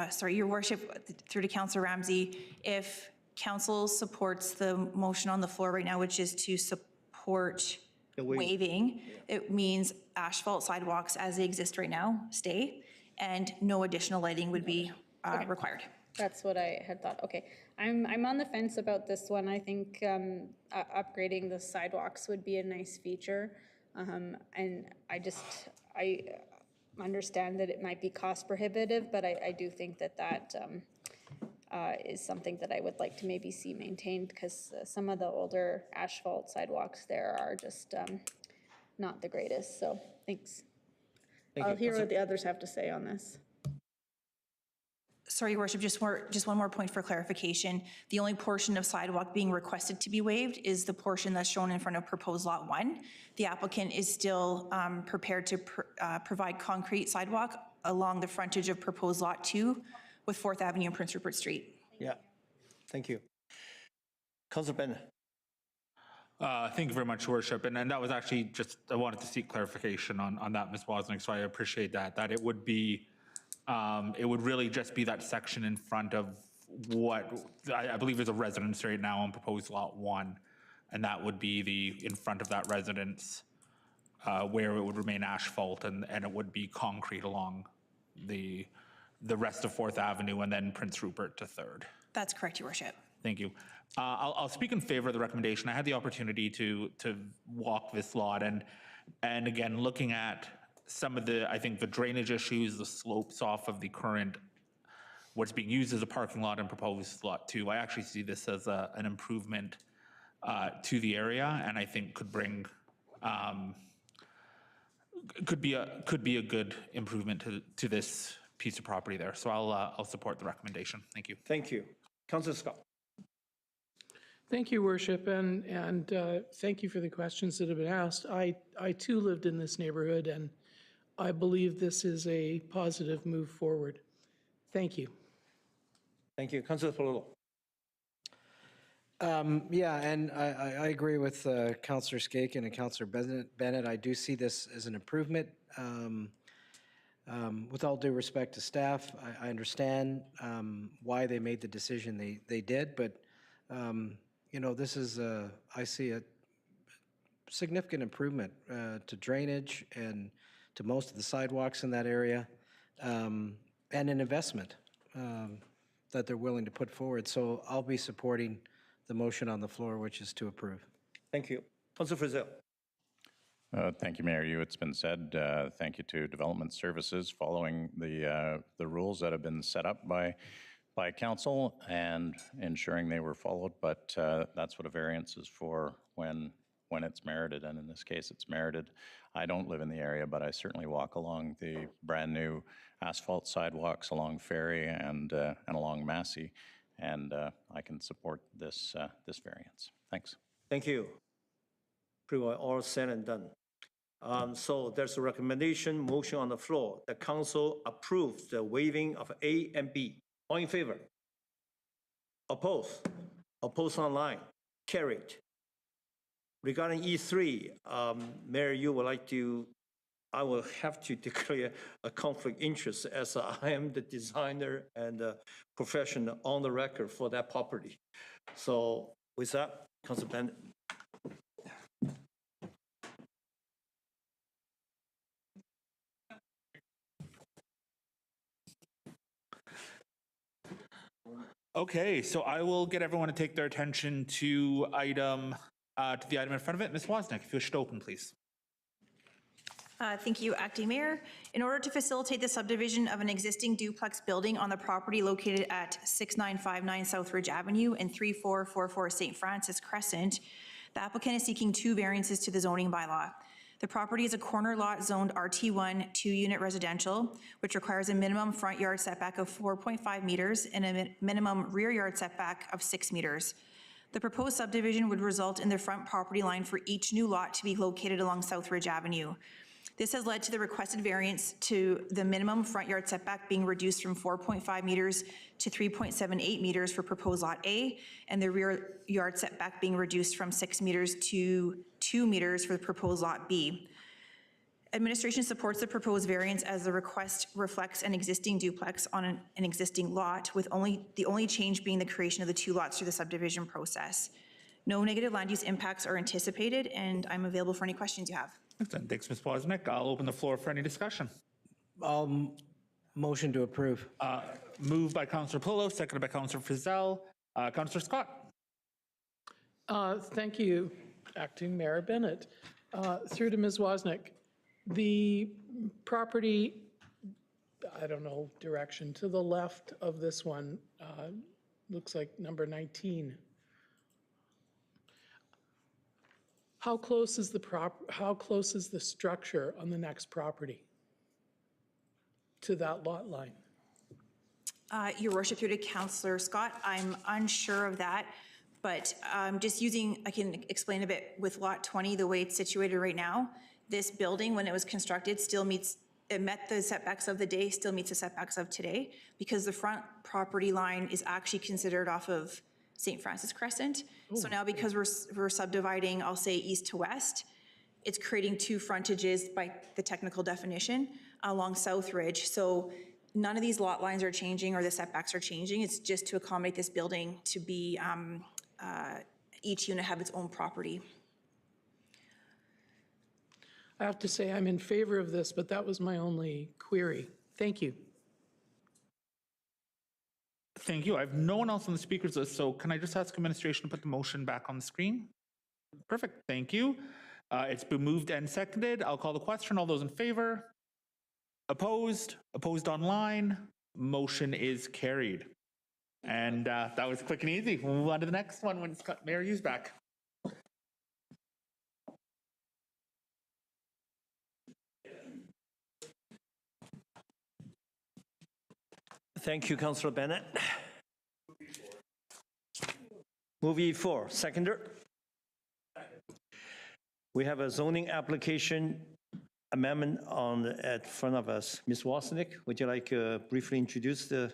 Sorry, Your Worship, through to Councillor Ramsey, if council supports the motion on the floor right now, which is to support waiving, it means asphalt sidewalks as they exist right now stay, and no additional lighting would be required. That's what I had thought. Okay, I'm on the fence about this one. I think upgrading the sidewalks would be a nice feature, and I understand that it might be cost prohibitive, but I do think that is something that I would like to maybe see maintained, because some of the older asphalt sidewalks there are just not the greatest. So thanks. I'll hear what the others have to say on this. Sorry, Your Worship, just one more point for clarification. The only portion of sidewalk being requested to be waived is the portion that's shown in front of proposed lot 1. The applicant is still prepared to provide concrete sidewalk along the frontage of proposed lot 2 with 4th Avenue and Prince Rupert Street. Yeah, thank you. Councilor Bennett. Thank you very much, Your Worship. And that was actually just, I wanted to seek clarification on that, Ms. Wozniak, so I appreciate that it would be, it would really just be that section in front of what, I believe there's a residence right now on proposed lot 1, and that would be in front of that residence where it would remain asphalt, and it would be concrete along the rest of 4th Avenue and then Prince Rupert to 3rd. That's correct, Your Worship. Thank you. I'll speak in favor of the recommendation. I had the opportunity to walk this lot, and again, looking at some of the, I think the drainage issues, the slopes off of the current, what's being used as a parking lot and proposed lot 2, I actually see this as an improvement to the area, and I think could bring, could be a good improvement to this piece of property there. So I'll support the recommendation. Thank you. Thank you. Councilor Scott. Thank you, Worship, and thank you for the questions that have been asked. I too lived in this neighborhood, and I believe this is a positive move forward. Thank you. Thank you. Councilor Polillo. Yeah, and I agree with Councillor Skaken and Councillor Bennett. I do see this as an improvement. With all due respect to staff, I understand why they made the decision they did, but you know, this is, I see a significant improvement to drainage and to most of the sidewalks in that area, and an investment that they're willing to put forward. So I'll be supporting the motion on the floor, which is to approve. Thank you. Councilor Frizzell. Thank you, Mayor. It's been said. Thank you to Development Services following the rules that have been set up by council and ensuring they were followed. But that's what a variance is for when it's merited, and in this case, it's merited. I don't live in the area, but I certainly walk along the brand new asphalt sidewalks along Ferry and along Massey, and I can support this variance. Thanks. Thank you. Pretty well all said and done. So there's a recommendation motion on the floor. The council approves the waiving of A and B. All in favor? Opposed? Opposed online? Carried. Regarding E3, Mayor, you would like to, I will have to declare a conflict interest as I am the designer and professional on the record for that property. So with that, Councilor Bennett. Okay, so I will get everyone to take their attention to the item in front of it. Ms. Wozniak, if you wish to open, please. Thank you, Acting Mayor. In order to facilitate the subdivision of an existing duplex building on the property located at 6959 Southridge Avenue and 3444 St. Francis Crescent, the applicant is seeking 2 variances to the zoning bylaw. The property is a corner lot zoned RT1 2-unit residential, which requires a minimum front yard setback of 4.5 meters and a minimum rear yard setback of 6 meters. The proposed subdivision would result in the front property line for each new lot to be located along Southridge Avenue. This has led to the requested variance to the minimum front yard setback being reduced from 4.5 meters to 3.78 meters for proposed Lot A, and the rear yard setback being reduced from 6 meters to 2 meters for the proposed Lot B. Administration supports the proposed variance as the request reflects an existing duplex on an existing lot, with the only change being the creation of the 2 lots through the subdivision process. No negative land use impacts are anticipated, and I'm available for any questions you have. Excellent. Thanks, Ms. Wozniak. I'll open the floor for any discussion. I'll motion to approve. Moved by Councillor Polo, seconded by Councillor Frizzell. Councillor Scott. Thank you, Acting Mayor Bennett. Through to Ms. Wozniak. The property, I don't know, direction to the left of this one, looks like number 19. How close is the structure on the next property to that lot line? Your worship, through to Councillor Scott, I'm unsure of that, but I can explain a bit with Lot 20, the way it's situated right now. This building, when it was constructed, it met the setbacks of the day, still meets the setbacks of today, because the front property line is actually considered off of St. Francis Crescent. So now because we're subdividing, I'll say east to west, it's creating 2 frontages by the technical definition along Southridge. So none of these lot lines are changing or the setbacks are changing. It's just to accommodate this building to be, each unit have its own property. I have to say I'm in favor of this, but that was my only query. Thank you. Thank you. I have no one else on the speakers list, so can I just ask administration to put the motion back on the screen? Perfect. Thank you. It's been moved and seconded. I'll call the question. All those in favor? Opposed? Opposed online? Motion is carried. And that was quick and easy. We'll move on to the next one when Mayor Hughes back. Thank you, Councillor Bennett. Move E4, seconder. We have a zoning application amendment at front of us. Ms. Wozniak, would you like briefly introduce the?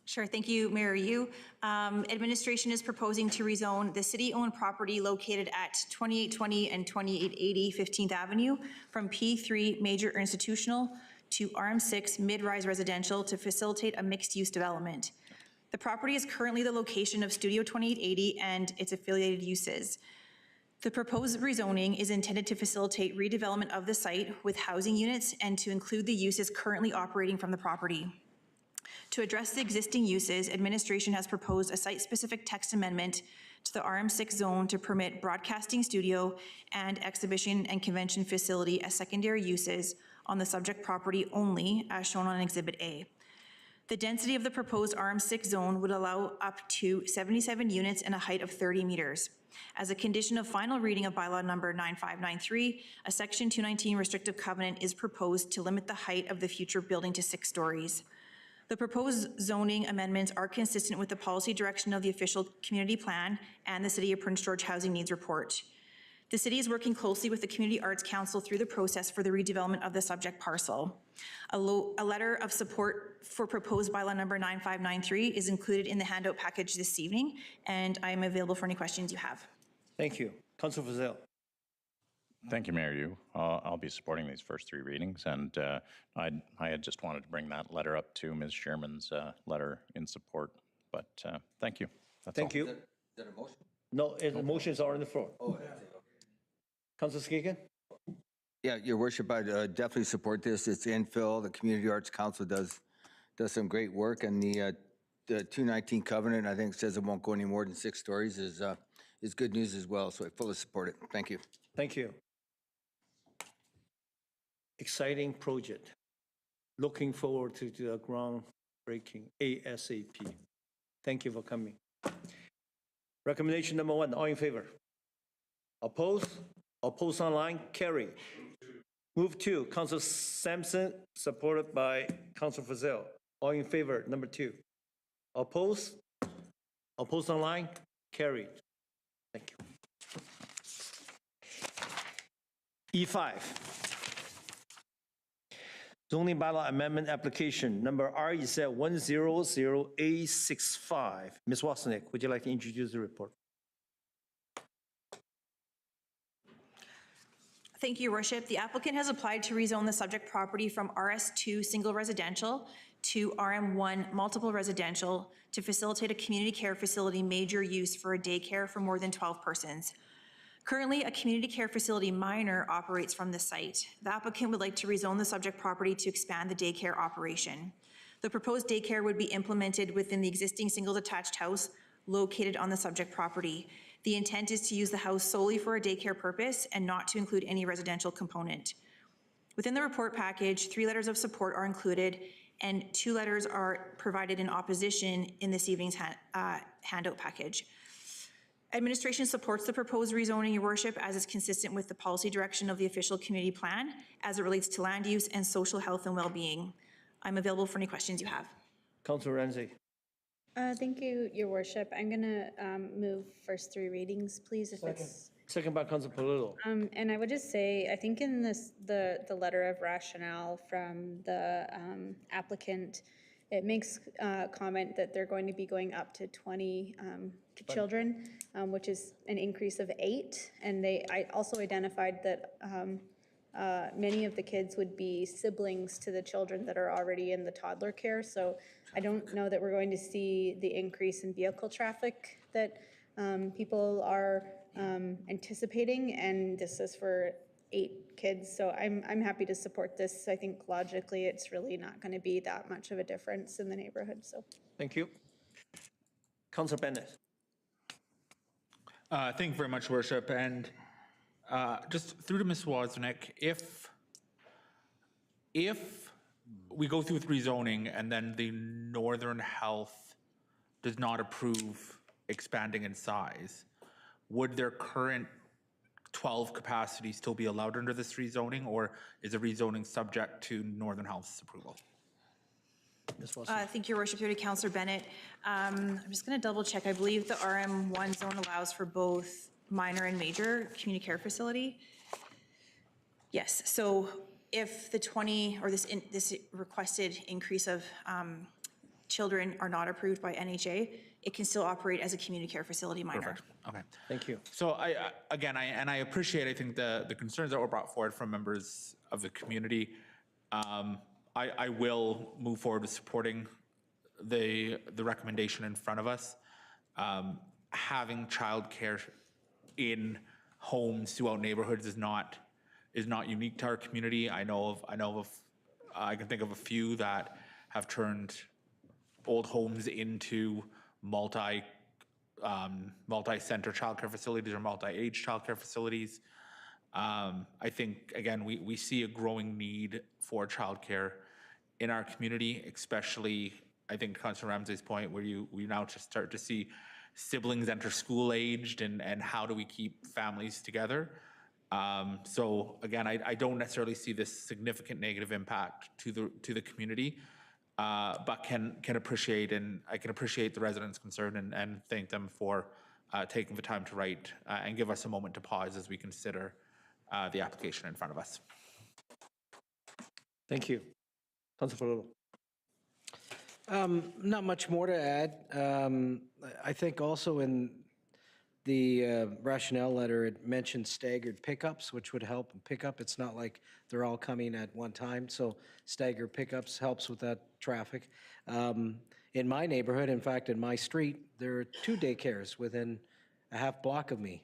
Sure, thank you, Mayor Yu. Administration is proposing to rezone the city-owned property located at 2820 and 2880 15th Avenue from P3 Major Institutional to RM6 Mid-Rise Residential to facilitate a mixed-use development. The property is currently the location of Studio 2880 and its affiliated uses. The proposed rezoning is intended to facilitate redevelopment of the site with housing units and to include the uses currently operating from the property. To address the existing uses, administration has proposed a site-specific text amendment to the RM6 zone to permit broadcasting studio and exhibition and convention facility as secondary uses on the subject property only, as shown on Exhibit A. The density of the proposed RM6 zone would allow up to 77 units and a height of 30 meters. As a condition of final reading of bylaw number 9593, a section 219 restrictive covenant is proposed to limit the height of the future building to 6 stories. The proposed zoning amendments are consistent with the policy direction of the official community plan and the City of Prince George Housing Needs Report. The city is working closely with the Community Arts Council through the process for the redevelopment of the subject parcel. A letter of support for proposed bylaw number 9593 is included in the handout package this evening, and I am available for any questions you have. Thank you. Councilor Frizzell. Thank you, Mayor Yu. I'll be supporting these first 3 readings, and I had just wanted to bring that letter up to Ms. Sherman's letter in support, but thank you. That's Thank all. you. Is that a motion? No, the motion is already on the floor. Oh, Councilor Skigan? yeah, Your Worship, I definitely support this. It's infill. The Community Arts Council does some great work, and the 219 covenant, I think, says it won't go any more than 6 stories is good news as well. So I fully support it. Thank you. Thank you. exciting project. Looking forward to the groundbreaking ASAP. Thank you for coming. Recommendation number 1, all in favor? Oppose? Oppose online? Carry. Move 2, Councilor Sampson, supported by Councilor Fazell. All in favor, number 2. Oppose? Oppose online? Carried. Thank you. E5. Zoning bylaw amendment application number REZ 100A65. Ms. Wasnick, would you like to introduce the report? Thank you, Your Worship. The applicant has applied to rezone the subject property from RS2 single residential to RM1 multiple residential to facilitate a community care facility major use for a daycare for more than 12 persons. Currently, a community care facility minor operates from the site. The applicant would like to rezone the subject property to expand the daycare operation. The proposed daycare would be implemented within the existing single detached house located on the subject property. The intent is to use the house solely for a daycare purpose and not to include any residential component. Within the report package, 3 letters of support are included and 2 letters are provided in opposition in this evening's handout package. Administration supports the proposed rezoning, Your Worship, as is consistent with the policy direction of the official community plan as it relates to land use and social health and well-being. I'm available for any questions you have. Councilor Ramsey. Thank you, Your Worship. I'm going to move first 3 readings, please, if it's... Second by Councilor Polillo. And I would just say, I think in this, the letter of rationale from the applicant, it makes comment that they're going to be going up to 20 children, which is an increase of 8. And I also identified that many of the kids would be siblings to the children that are already in the toddler care. So I don't know that we're going to see the increase in vehicle traffic that people are anticipating, and this is for 8 kids. So I'm happy to support this. I think logically it's really not going to be that much of a difference in the neighborhood. So thank you. Councilor Bennett. Thank you very much, Worship. And just through to Ms. Wozniak, if we go through with rezoning and then the Northern Health does not approve expanding in size, would their current 12 capacity still be allowed under this rezoning, or is the rezoning subject to Northern Health's approval? Thank you, Your Worship. Through to Councillor Bennett. I'm just going to double check. I believe the RM1 zone allows for both minor and major community care facility. Yes. So if the 20 or this requested increase of children are not approved by NHA, it can still operate as a community care facility minor. Perfect. Okay. Thank you. So I appreciate, I think, the concerns that were brought forward from members of the community. I will move forward with supporting the recommendation in front of us. Having childcare in homes throughout neighborhoods is not unique to our community. I can think of a few that have turned old homes into multi-center childcare facilities or multi-age childcare facilities. I think, again, we see a growing need for childcare in our community, especially, I think, Councilor Ramsey's point, where we now just start to see siblings enter school aged, and how do we keep families together. So again, I don't necessarily see this significant negative impact to the community, but can appreciate, and I can appreciate the residents' concern and thank them for taking the time to write and give us a moment to pause as we consider the application in front of us. Thank you. Councilor Polillo. Not much more to add. I think also in the rationale letter, it mentioned staggered pickups, which would help pick up. It's not like they're all coming at one time, so staggered pickups helps with that traffic. In my neighborhood, in fact, in my street, there are 2 daycares within a half block of me.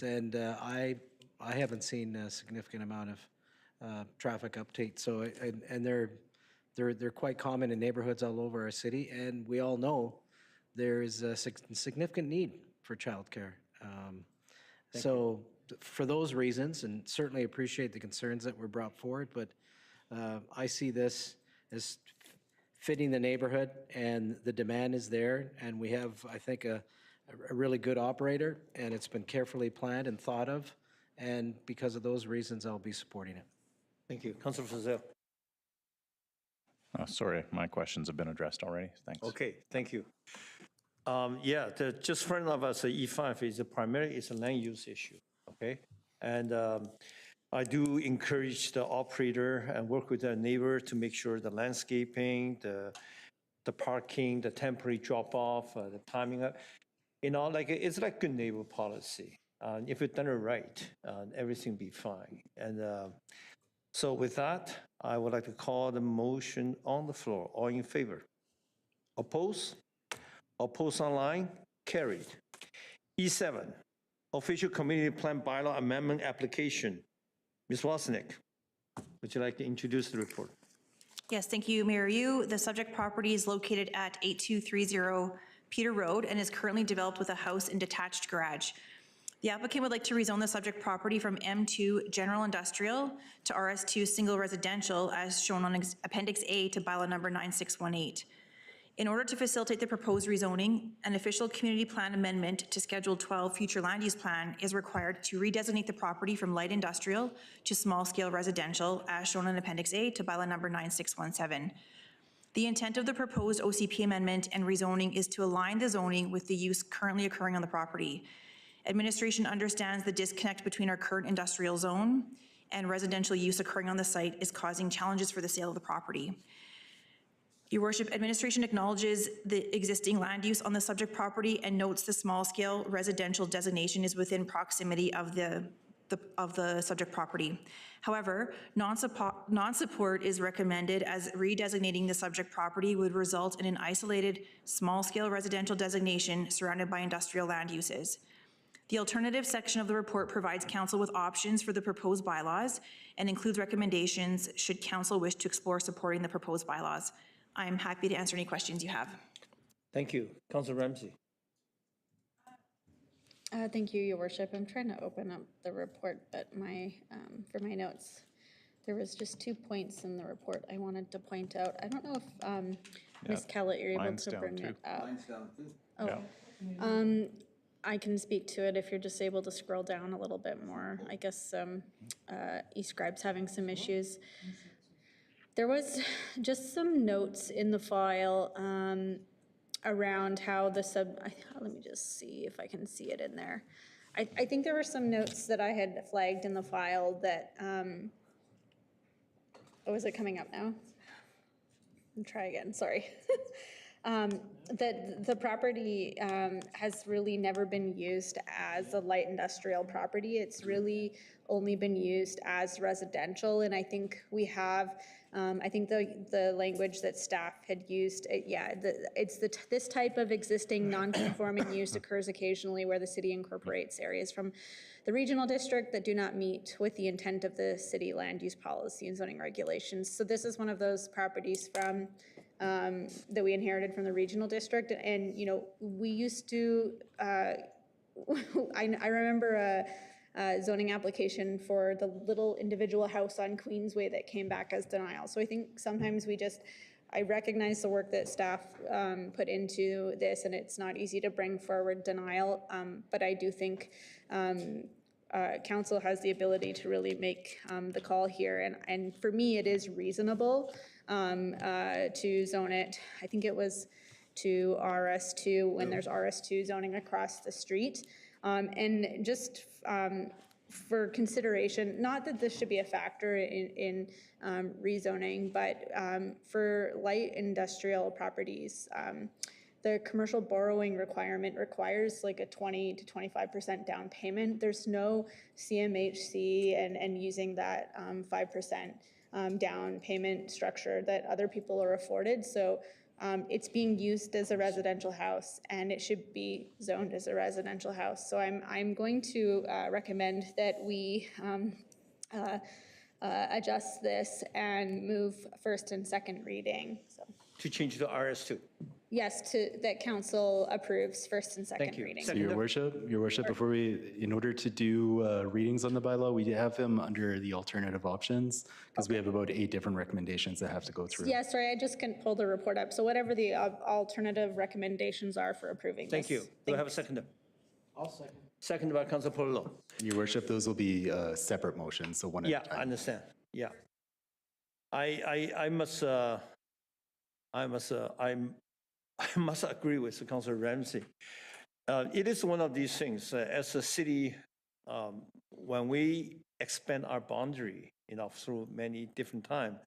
And I haven't seen a significant amount of traffic update. So, and they're quite common in neighborhoods all over our city, and we all know there is a significant need for childcare. So for those reasons, and certainly appreciate the concerns that were brought forward, but I see this as fitting the neighborhood, and the demand is there, and we have, I think, a really good operator, and it's been carefully planned and thought of, and because of those reasons, I'll be supporting it. Thank you. Councilor Fazil. Oh, sorry, my questions have been addressed already. Thanks. Okay, thank you. Yeah, just front of us, E5 is primarily it's a land use issue, okay? And I do encourage the operator and work with the neighbor to make sure the landscaping, the parking, the temporary drop-off, the timing, like it's like good neighbor policy. If it's done it right, everything be fine. And so with that, I would like to call the motion on the floor. All in favor? Oppose? Oppose online? Carried. E7, official community plan bylaw amendment application. Ms. Wasnick, would you like to introduce the report? Yes, thank you, Mayor Yu. The subject property is located at 8230 Peter Road and is currently developed with a house and detached garage. The applicant would like to rezone the subject property from M2 General Industrial to RS2 Single Residential as shown on Appendix A to bylaw number 9618. In order to facilitate the proposed rezoning, an official community plan amendment to Schedule 12 future land use plan is required to redesignate the property from light industrial to small scale residential as shown in Appendix A to bylaw number 9617. The intent of the proposed OCP amendment and rezoning is to align the zoning with the use currently occurring on the property. Administration understands the disconnect between our current industrial zone and residential use occurring on the site is causing challenges for the sale of the property. Your Worship, administration acknowledges the existing land use on the subject property and notes the small-scale residential designation is within proximity of the subject property. However, non-support is recommended as redesignating the subject property would result in an isolated, small-scale residential designation surrounded by industrial land uses. The alternative section of the report provides council with options for the proposed bylaws and includes recommendations should council wish to explore supporting the proposed bylaws. I am happy to answer any questions you have. Thank you. Councilor Ramsey. Thank you, Your Worship. I'm trying to open up the report, but for my notes, there was just 2 points in the report I wanted to point out. I don't know if Ms. Kellett, you're able to bring it up. Mine's down too. Oh. I can speak to it if you're just able to scroll down a little bit more. I guess eScribe's having some issues. There was just some notes in the file around how the let me just see if I can see it in there. I think there were some notes that I had flagged in the file that, oh, is it coming up now? I'll try again, sorry. That the property has really never been used as a light industrial property. It's really only been used as residential, and I think we have, I think the language that staff had used, this type of existing non-conforming use occurs occasionally where the city incorporates areas from the regional district that do not meet with the intent of the city land use policy and zoning regulations. So this is one of those properties from that we inherited from the regional district, and we used to. I remember a zoning application for the little individual house on Queensway that came back as denial. So I think sometimes I recognize the work that staff put into this, and it's not easy to bring forward denial, but I do think council has the ability to really make the call here, and for me it is reasonable to zone it. I think it was to RS2 when there's RS2 zoning across the street. And just for consideration, not that this should be a factor in rezoning, but for light industrial properties, the commercial borrowing requirement requires like a 20 to 25% down payment. There's no CMHC and using that 5% down payment structure that other people are afforded. So it's being used as a residential house, and it should be zoned as a residential house. So I'm going to recommend that we adjust this and move first and second reading. So. To change to RS2. yes, that council approves first and second reading. Your worship, in order to do readings on the bylaw, we have them under the alternative options because we have about 8 different recommendations that have to go through. Yeah, sorry, I just couldn't pull the report up. So whatever the alternative recommendations are for approving this. Thank you. Do I have a seconder? I'll second. Seconded by Councilor Polillo. Your worship, those will be separate motions, so one at a Yeah, time. I understand. Yeah. I must agree with Councilor Ramsey. It is one of these things, as a city, when we expand our boundary, through many different times,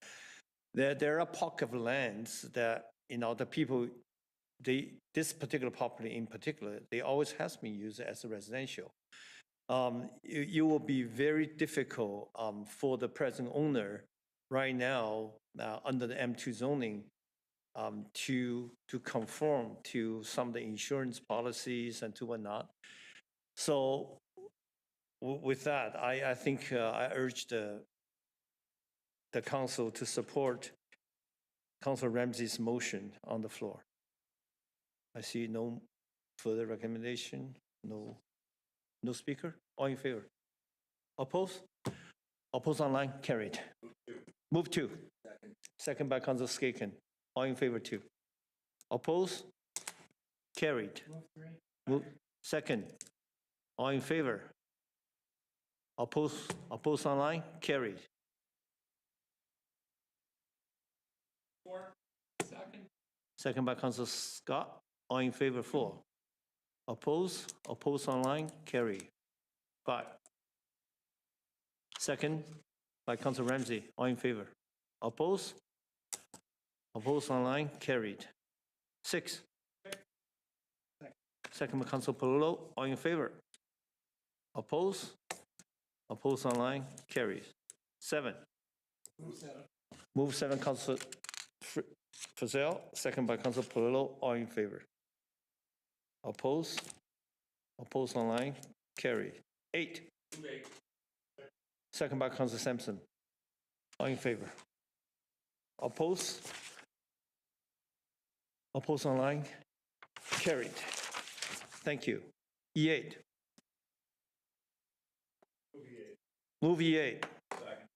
there are pockets of lands that, the people, this particular property in particular, they always has been used as a residential. It will be very difficult for the present owner right now, under the M2 zoning, to conform to some of the insurance policies and to whatnot. So with that, I think I urge the council to support Councilor Ramsey's motion on the floor. I see no further recommendation, no speaker. All in favor? Oppose? Oppose online, carried. Move 2. Second by Councilor Skaken. All in favor, 2. Oppose? Carried. Move 2nd. All in favor? Oppose online? Carried. 4. Second. Second by Councilor Scott. All in favor, 4. Oppose online? Carried. 5. Second by Councilor Ramsey. All in favor? Oppose online? Carried. 6. Second by Councilor Polillo. All in favor? Oppose online? Carried. 7. Move 7, Councilor Frizzell. Second by Councilor Polillo. All in favor? Oppose online? Carried. 8. Second by Councilor Sampson. All in favor? Oppose online? Carried. Thank you. E8. Move E8.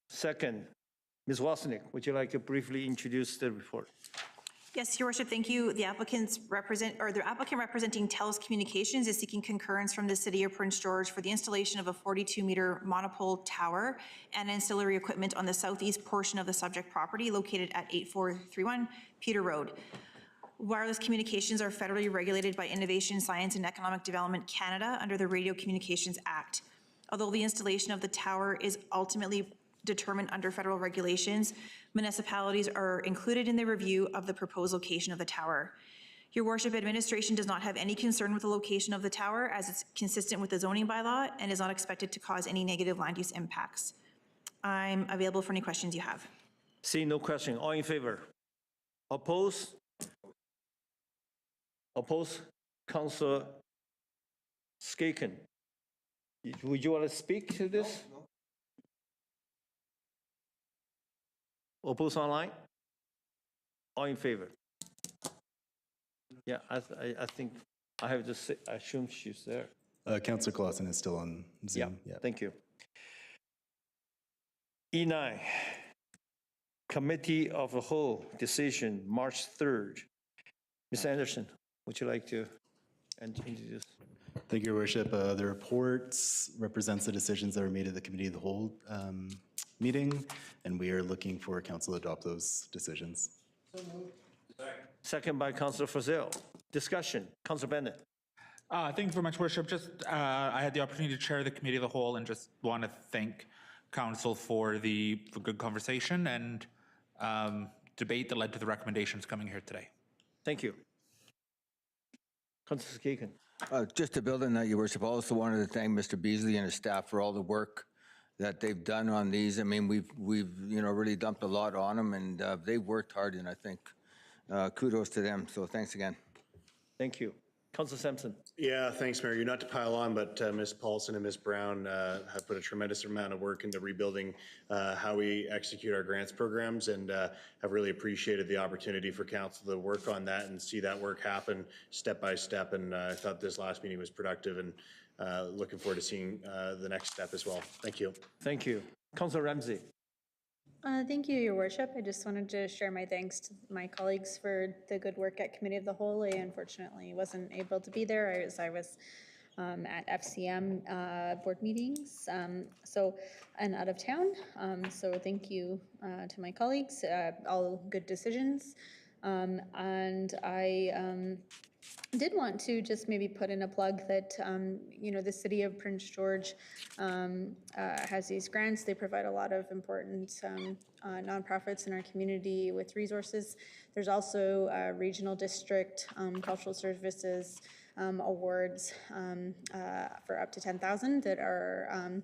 Second. Ms. Wasnick, would you like to briefly introduce the report? Yes, Your Worship, thank you. The applicant representing TELUS Communications is seeking concurrence from the City of Prince George for the installation of a 42-meter monopole tower and ancillary equipment on the southeast portion of the subject property located at 8431 Peter Road. Wireless communications are federally regulated by Innovation, Science and Economic Development Canada under the Radio Communications Act. Although the installation of the tower is ultimately determined under federal regulations, municipalities are included in the review of the proposed location of the tower. Your Worship, administration does not have any concern with the location of the tower as it's consistent with the zoning bylaw and is not expected to cause any negative land use impacts. I'm available for any questions you have. Seeing no question, all in favor? Oppose? Councilor Skaken. Would you want to speak to this? No. Oppose online? All in favor? Yeah, I think I have to say, I assume she's there. Councillor Clausen is still on Zoom. Yeah, thank you. E9, Committee of the Whole decision, March 3rd. Ms. Anderson, would you like to introduce? Thank you, Your Worship. The report represents the decisions that were made at the Committee of the Whole meeting, and we are looking for council to adopt those decisions. Second by Councilor Frizzell. Discussion. Councilor Bennett. Thank you very much, Worship. I had the opportunity to chair the Committee of the Whole and just want to thank Council for good conversation and debate that led to the recommendations coming here today. Thank you. Councilor Skaken. Just to build on that, Your Worship, I also wanted to thank Mr. Beasley and his staff for all the work that they've done on these. I mean, we've really dumped a lot on them, and they've worked hard, and I think kudos to them. So thanks again. Thank you. Councillor Sampson. Yeah, thanks, Mayor. You're not to pile on, but Ms. Paulson and Ms. Brown have put a tremendous amount of work into rebuilding how we execute our grants programs, and have really appreciated the opportunity for council to work on that and see that work happen step by step. And I thought this last meeting was productive, and looking forward to seeing the next step as well. Thank you. Thank you. Councillor Ramsey. Thank you, Your Worship. I just wanted to share my thanks to my colleagues for the good work at Committee of the Whole. I unfortunately wasn't able to be there as I was at FCM board meetings, and out of town. So thank you to my colleagues, all good decisions. And I did want to just maybe put in a plug that, the city of Prince George has these grants. They provide a lot of important nonprofits in our community with resources. There's also regional district cultural services awards for up to $10,000 that are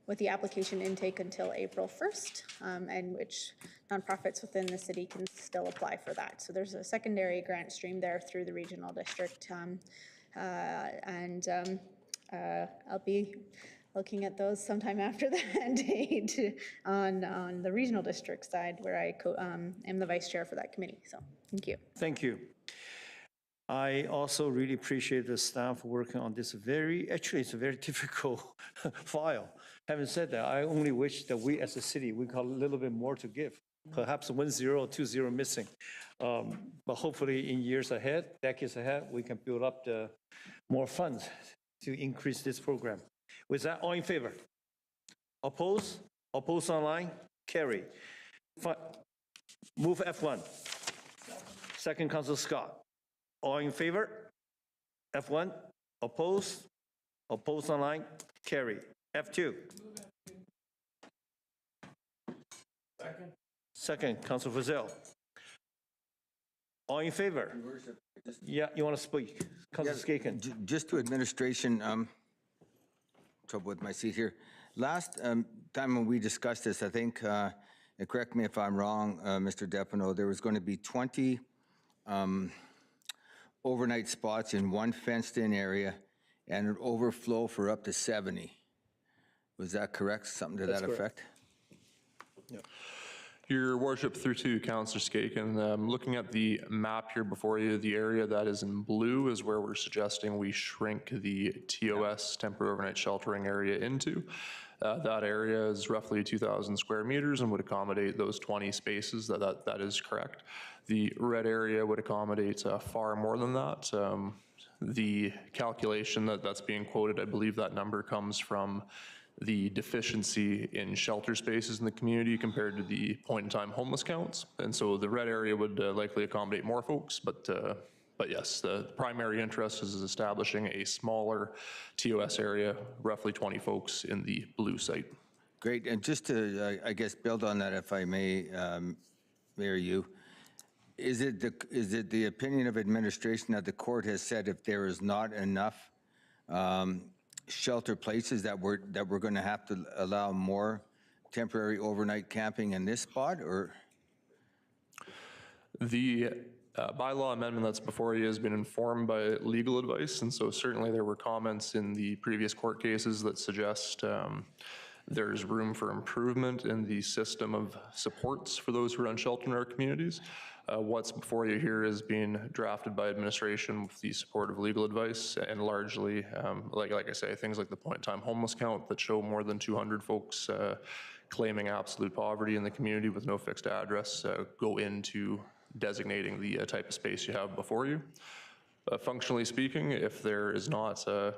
with the application intake until April 1st, and which nonprofits within the city can still apply for that. So there's a secondary grant stream there through the regional district, I'll be looking at those sometime after that date on the regional district side, where I am the vice chair for that committee. So thank you. Thank you. I also really appreciate the staff working on this actually it's a very difficult file. Having said that, I only wish that we as a city, we got a little bit more to give. Perhaps 1 0 or 2 0 missing. But hopefully in years ahead, decades ahead, we can build up more funds to increase this program. With that, all in favor? Oppose? Oppose online? Carry. Move F1. Second, Councilor Scott. All in favor? F1. Oppose? Oppose online? Carry. F2. Second, Councilor Frizzell. All in favor? Yeah, you want to speak? Councilor Skaken. Just to administration, trouble with my seat here. Last time when we discussed this, I think, and correct me if I'm wrong, Mr. Depineau, there was going to be 20 overnight spots in one fenced-in area and an overflow for up to 70. Was that correct? Something to that effect? Yeah. Your Worship, through to Councillor Skaken, looking at the map here before you, the area that is in blue is where we're suggesting we shrink the TOS, temporary overnight sheltering area, into. That area is roughly 2,000 square meters and would accommodate those 20 spaces. That is correct. The red area would accommodate far more than that. The calculation that's being quoted, I believe that number comes from the deficiency in shelter spaces in the community compared to the point-in-time homeless counts. And so the red area would likely accommodate more folks, but yes, the primary interest is establishing a smaller TOS area, roughly 20 folks in the blue site. Great, and just to, I guess, build on that, if I may, Mayor Yu, is it the opinion of administration that the court has said if there is not enough shelter places that we're going to have to allow more temporary overnight camping in this spot, or? The bylaw amendment that's before you has been informed by legal advice, and so certainly there were comments in the previous court cases that suggest there's room for improvement in the system of supports for those who are unsheltered in our communities. What's before you here is being drafted by administration with the support of legal advice, and largely, like I say, things like the point-in-time homeless count that show more than 200 folks claiming absolute poverty in the community with no fixed address go into designating the type of space you have before you. Functionally speaking, if there is not a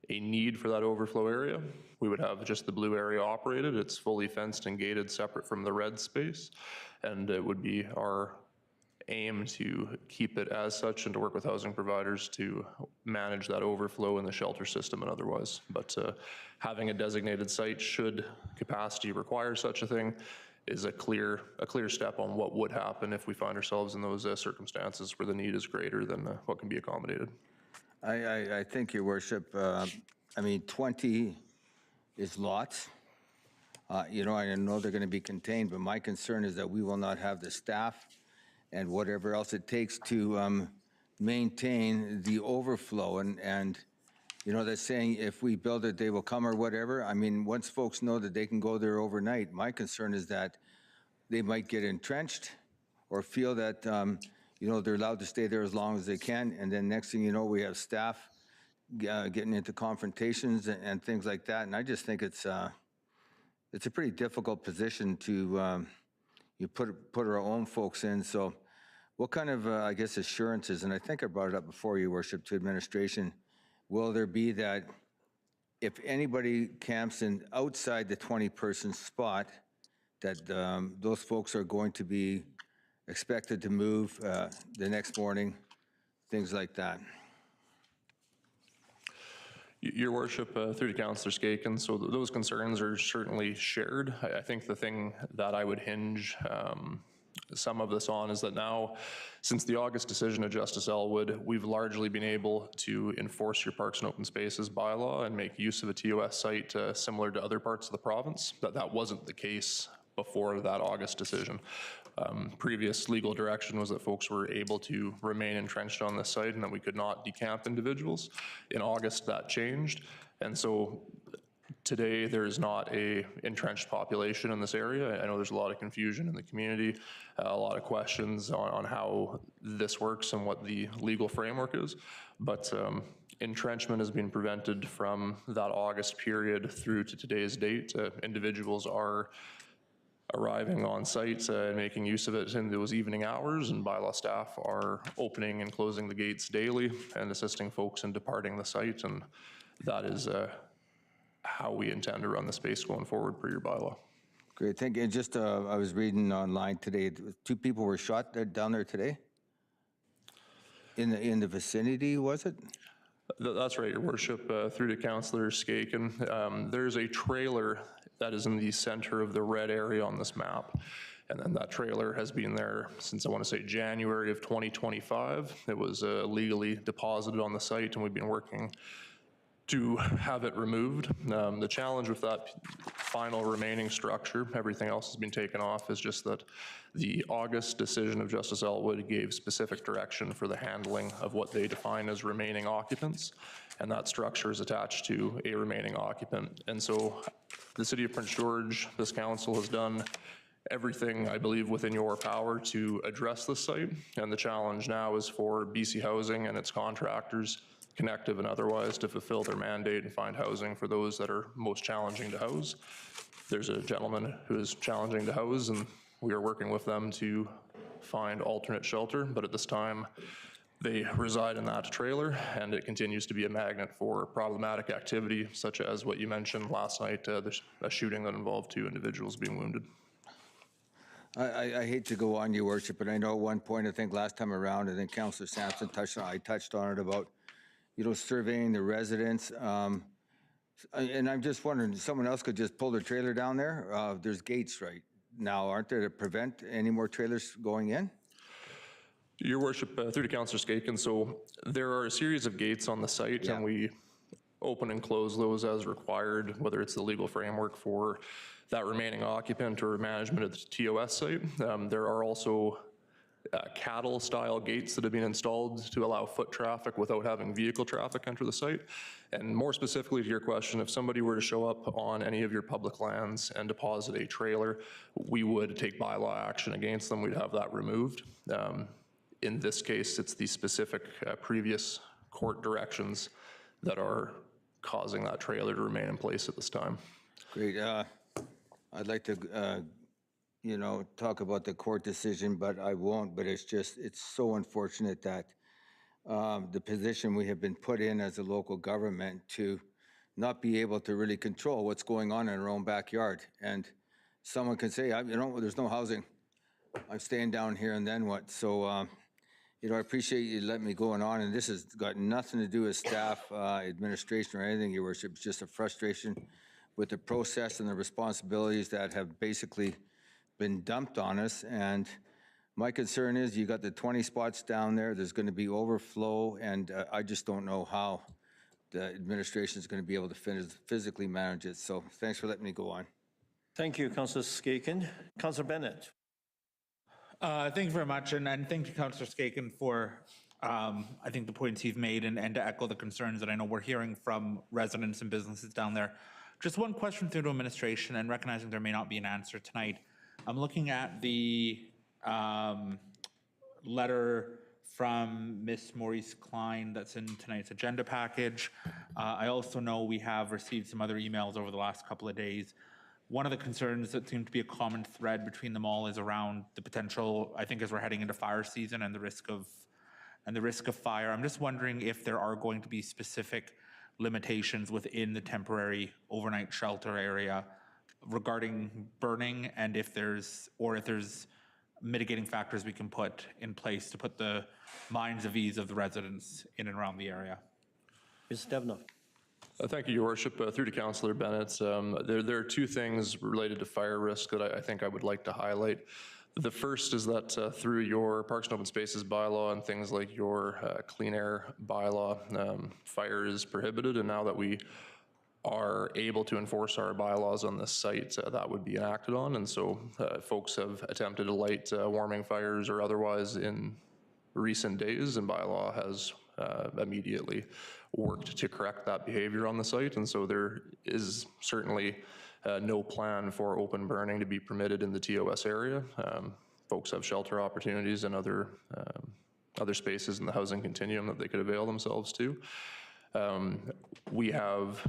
need for that overflow area, we would have just the blue area operated. It's fully fenced and gated separate from the red space, and it would be our aim to keep it as such and to work with housing providers to manage that overflow in the shelter system and otherwise. But having a designated site, should capacity require such a thing, is a clear step on what would happen if we find ourselves in those circumstances where the need is greater than what can be accommodated. I think, Your Worship, 20 is lots. I know they're going to be contained, but my concern is that we will not have the staff and whatever else it takes to maintain the overflow? And you know, they're saying if we build it, they will come or whatever. I mean, once folks know that they can go there overnight, my concern is that they might get entrenched or feel that, you know, they're allowed to stay there as long as they can. And then next thing you know, we have staff getting into confrontations and things like that. And I just think it's a pretty difficult position to you put our own folks in. So what kind of, I guess, assurances, and I think I brought it up before, Your Worship, to administration, will there be that if anybody camps in outside the 20-person spot, that those folks are going to be expected to move the next morning, things like that? Your Worship, through to Councillor Skaken, so those concerns are certainly shared. I think the thing that I would hinge some of this on is that now, since the August decision of Justice Elwood, we've largely been able to enforce your Parks and Open Spaces bylaw and make use of a TOS site similar to other parts of the province. That wasn't the case before that August decision. Previous legal direction was that folks were able to remain entrenched on this site and that we could not decamp individuals. In August, that changed. And so today, there is not a entrenched population in this area. I know there's a lot of confusion in the community, a lot of questions on how this works and what the legal framework is. But entrenchment has been prevented from that August period through to today's date. Individuals are arriving on site and making use of it in those evening hours, and bylaw staff are opening and closing the gates daily and assisting folks in departing the site, and that is how we intend to run the space going forward per your bylaw. Great, thank you. And just, I was reading online today, 2 people were shot down there today? In the vicinity, was it? That's right, Your Worship. Through to Councillor Skaken, there's a trailer that is in the center of the red area on this map. And then that trailer has been there since, I want to say, January of 2025. It was legally deposited on the site, and we've been working to have it removed. The challenge with that final remaining structure, everything else has been taken off, is just that the August decision of Justice Elwood gave specific direction for the handling of what they define as remaining occupants, and that structure is attached to a remaining occupant. And so the City of Prince George, this council, has done everything, I believe, within your power to address this site, and the challenge now is for BC Housing and its contractors, Connective and otherwise, to fulfill their mandate and find housing for those that are most challenging to house. There's a gentleman who is challenging to house, and we are working with them to find alternate shelter, but at this time, they reside in that trailer, and it continues to be a magnet for problematic activity, such as what you mentioned last night, there's a shooting that involved 2 individuals being wounded. I hate to go on, Your Worship, but I know at one point, I think last time around, I think Councillor Sampson touched on it about, you know, surveying the residents. And I'm just wondering, someone else could just pull their trailer down there? There's gates right now, aren't there, to prevent any more trailers going in? Your Worship, through to Councillor Skaken, so there are a series of gates on the site, and we open and close those as required, whether it's the legal framework for that remaining occupant or management of the TOS site. There are also cattle-style gates that have been installed to allow foot traffic without having vehicle traffic enter the site. And more specifically to your question, if somebody were to show up on any of your public lands and deposit a trailer, we would take bylaw action against them. We'd have that removed. In this case, it's the specific previous court directions that are causing that trailer to remain in place at this time. Great. I'd like to, you know, talk about the court decision, but I won't. But it's just, it's so unfortunate that the position we have been put in as a local government to not be able to really control what's going on in our own backyard. And someone can say, you know, there's no housing. I'm staying down here, and then what? So, you know, I appreciate you letting me go on, and this has got nothing to do with staff, administration, or anything, Your Worship. It's just a frustration with the process and the responsibilities that have basically been dumped on us. And my concern is you got the 20 spots down there, there's going to be overflow, and I just don't know how the administration is going to be able to physically manage it. So thanks for letting me go on. Thank you, Councillor Skaken. Councillor Bennett. Thank you very much, and thank you, Councillor Skaken, for I think the points he's made and to echo the concerns that I know we're hearing from residents and businesses down there. Just one question through to administration, and recognizing there may not be an answer tonight. I'm looking at the letter from Ms. Maurice Klein that's in tonight's agenda package. I also know we have received some other emails over the last couple of days. One of the concerns that seemed to be a common thread between them all is around the potential, I think as we're heading into fire season and the risk of fire. I'm just wondering if there are going to be specific limitations within the temporary overnight shelter area regarding burning, and if there's mitigating factors we can put in place to put the minds of ease of the residents in and around the area. Mr. Devenoff. Thank you, Your Worship. Through to Councillor Bennett. There are two things related to fire risk that I think I would like to highlight. The first is that through your Parks and Open Spaces bylaw and things like your clean air bylaw, fire is prohibited, and now that we are able to enforce our bylaws on this site, that would be enacted on. And so folks have attempted to light warming fires or otherwise in recent days, and bylaw has immediately worked to correct that behavior on the site. And so there is certainly no plan for open burning to be permitted in the TOS area. Folks have shelter opportunities and other spaces in the housing continuum that they could avail themselves to. We have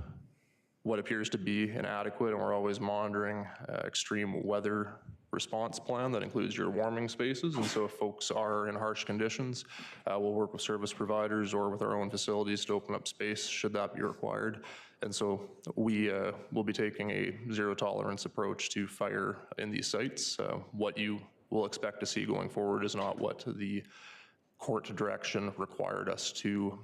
what appears to be inadequate, and we're always monitoring extreme weather response plan that includes your warming spaces. And so if folks are in harsh conditions, we'll work with service providers or with our own facilities to open up space should that be required. And so we will be taking a zero tolerance approach to fire in these sites. What you will expect to see going forward is not what the court direction required us to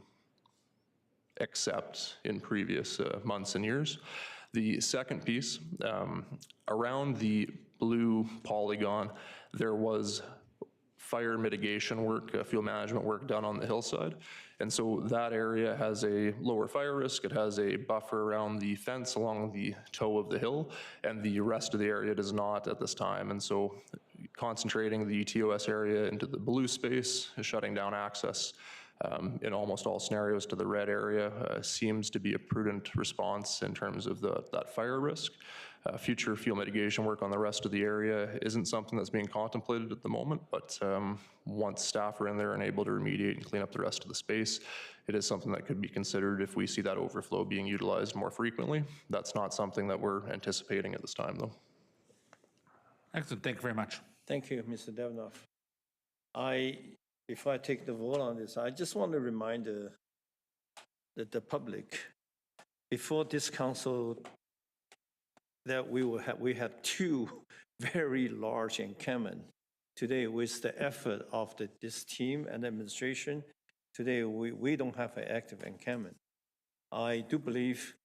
accept in previous months and years. The second piece, around the blue polygon, there was fire mitigation work, fuel management work done on the hillside. And so that area has a lower fire risk. It has a buffer around the fence along the toe of the hill, and the rest of the area does not at this time. And so concentrating the TOS area into the blue space, shutting down access in almost all scenarios to the red area seems to be a prudent response in terms of that fire risk. Future fuel mitigation work on the rest of the area isn't something that's being contemplated at the moment, but once staff are in there and able to remediate and clean up the rest of the space, it is something that could be considered if we see that overflow being utilized more frequently. That's not something that we're anticipating at this time, though. Excellent. Thank you very much. Thank you, Mr. Devenoff. Before I take the vote on this, I just want to remind the public, before this council, that we had two very large encampments. Today, with the effort of this team and administration, today we don't have an active encampment. I do believe,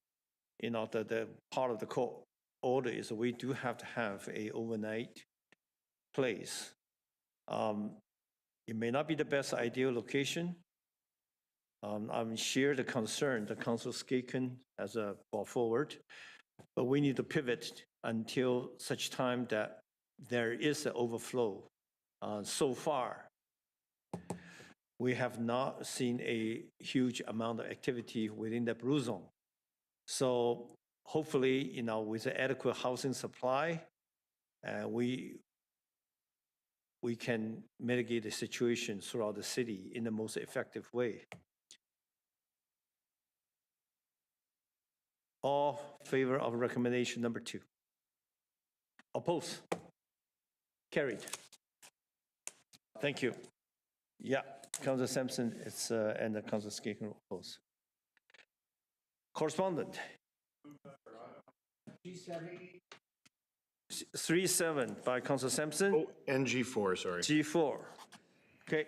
that the part of the court order is we do have to have an overnight place. It may not be the best ideal location. I'm share the concern that Councilor Skaken has brought forward, but we need to pivot until such time that there is an overflow. So far, we have not seen a huge amount of activity within the blue zone. So hopefully, with the adequate housing supply, we can mitigate the situation throughout the city in the most effective way. All favor of recommendation number 2? Oppose? Carried. Thank you. Yeah, Councilor Sampson and Councilor Skaken oppose. Correspondent. 3-7 by Councilor Sampson. Oh, and G4, sorry. G4. Okay.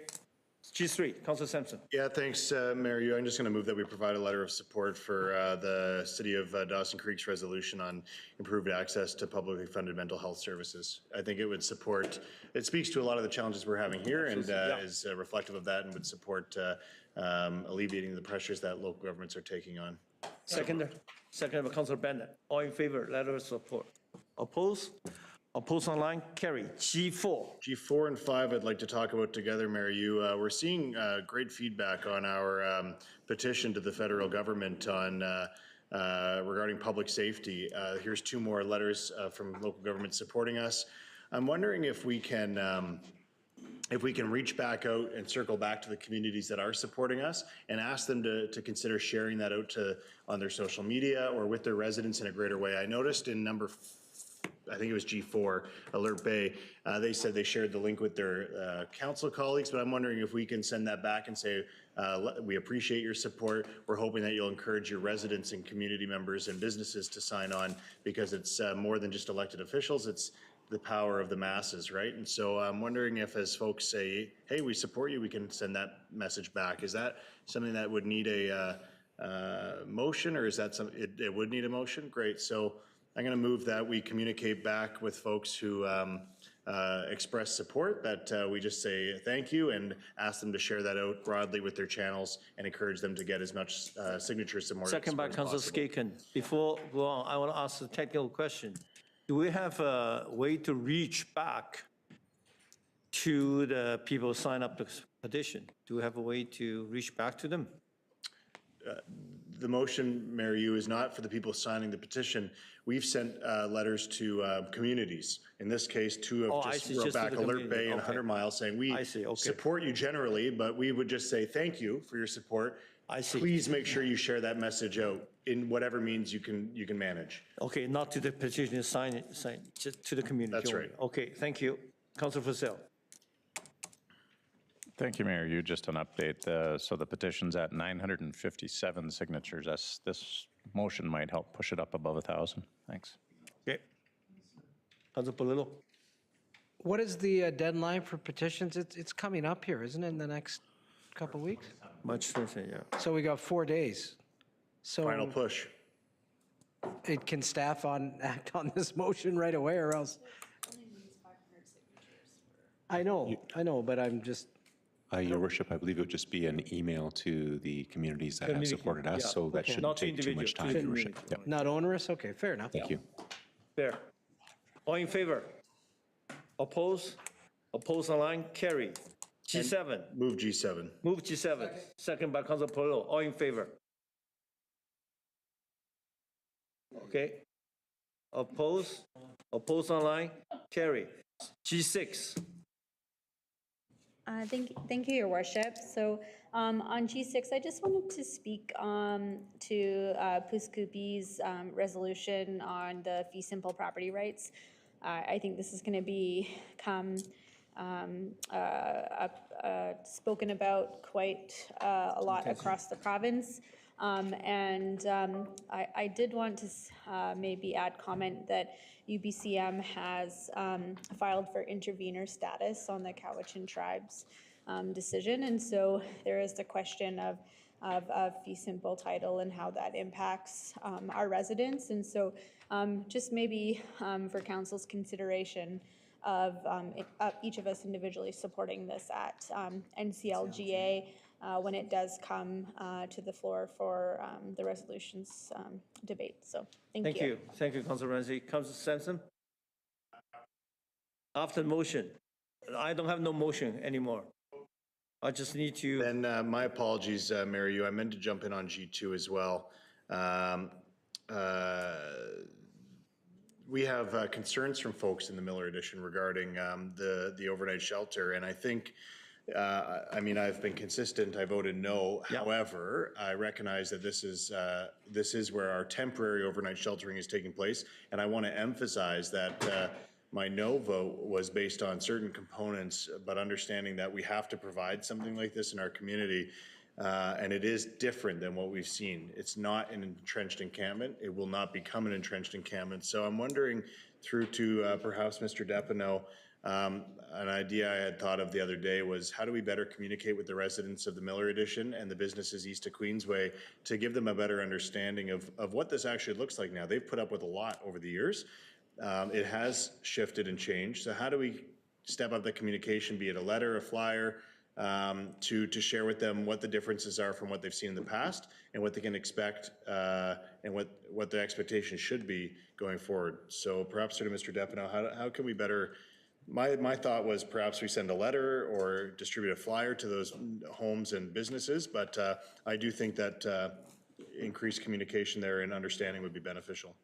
G3, Councilor Sampson. Yeah, thanks, Mayor. I'm just going to move that we provide a letter of support for the City of Dawson Creek's resolution on improved access to publicly funded mental health services. I think it would support, it speaks to a lot of the challenges we're having here and is reflective of that and would support alleviating the pressures that local governments are taking on. Second by Councilor Bennett. All in favor, letter of support. Oppose? Opposed online, carried. G4. G4 and 5 I'd like to talk about together, Mayor. We're seeing great feedback on our petition to the federal government on regarding public safety. Here's 2 more letters from local government supporting us. I'm wondering if we can reach back out and circle back to the communities that are supporting us and ask them to consider sharing that out on their social media or with their residents in a greater way. I noticed in I think it was G4, Alert Bay, they said they shared the link with their council colleagues, but I'm wondering if we can send that back and say, we appreciate your support. We're hoping that you'll encourage your residents and community members and businesses to sign on, because it's more than just elected officials, it's the power of the masses, right? And so I'm wondering if, as folks say, hey, we support you, we can send that message back. Is that something that would need a motion, or is that something it would need a motion? Great. So I'm going to move that we communicate back with folks who express support, that we just say thank you and ask them to share that out broadly with their channels and encourage them to get as much signature support. Second by Councilor Skaken. Before we go on, I want to ask a technical question. Do we have a way to reach back to the people who sign up the petition? Do we have a way to reach back to them? The motion, Mayor, is not for the people signing the petition. We've sent letters to communities. In this case, 2 have just wrote back, Alert Bay and 100 Miles, saying we support you generally, but we would just say thank you for your support. I see. Please make sure you share that message out in whatever means you can manage. Okay, not to the petitioner, sign just to the community. That's only. right. Okay, thank you. Councilor Fussell. Thank you, Mayor. Just an update. So the petition's at 957 signatures. This motion might help push it up above 1,000. Thanks. Okay. Councilor Polillo. What is the deadline for petitions? It's coming up here, isn't it, in the next couple weeks? Much Thursday, yeah. So we got 4 days. So Final push. Can staff act on this motion right away, or else? I know, but I'm just. Your worship, I believe it would just be an email to the communities that have supported us, yeah. so that Okay. shouldn't Not take too much time, your worship. Yep. Not onerous? Okay, fair enough. Thank you. Fair. All in favor? Oppose? Oppose online? Carry. G7. Move G7. Move G7. Second by Councilor Polillo. All in favor? Okay. Oppose? Oppose online? Carry. G6. Thank you, Your Worship. So on G6, I just wanted to speak to Puskupi's resolution on the fee simple property rights. I think this is going to become spoken about quite a lot across the province. I did want to maybe add comment that UBCM has filed for intervener status on the Cowichan Tribe's decision. And so there is the question of fee simple title and how that impacts our residents. And so just maybe for council's consideration of each of us individually supporting this at NCLGA when it does come to the floor for the resolutions debate. So thank you. Thank you, Councilor Ramsey. Councilor Sampson? After the motion. I don't have no motion anymore. I just need to. Then my apologies, Mayor. I meant to jump in on G2 as well. We have concerns from folks in the Miller Edition regarding the overnight shelter, and I think, I've been consistent. I voted no. Yeah. However, I recognize that this is where our temporary overnight sheltering is taking place, and I want to emphasize that my no vote was based on certain components, but understanding that we have to provide something like this in our community. And it is different than what we've seen. It's not an entrenched encampment. It will not become an entrenched encampment. So I'm wondering, through to perhaps Mr. Depineau, an idea I had thought of the other day was, how do we better communicate with the residents of the Miller Edition and the businesses east of Queensway to give them a better understanding of what this actually looks like now? They've put up with a lot over the years. It has shifted and changed. So how do we step up the communication, be it a letter, a flyer, to share with them what the differences are from what they've seen in the past and what they can expect and what the expectations should be going forward. So perhaps to Mr. Depineau, how can we better, my thought was perhaps we send a letter or distribute a flyer to those homes and businesses, but I do think that increased communication there and understanding would be beneficial.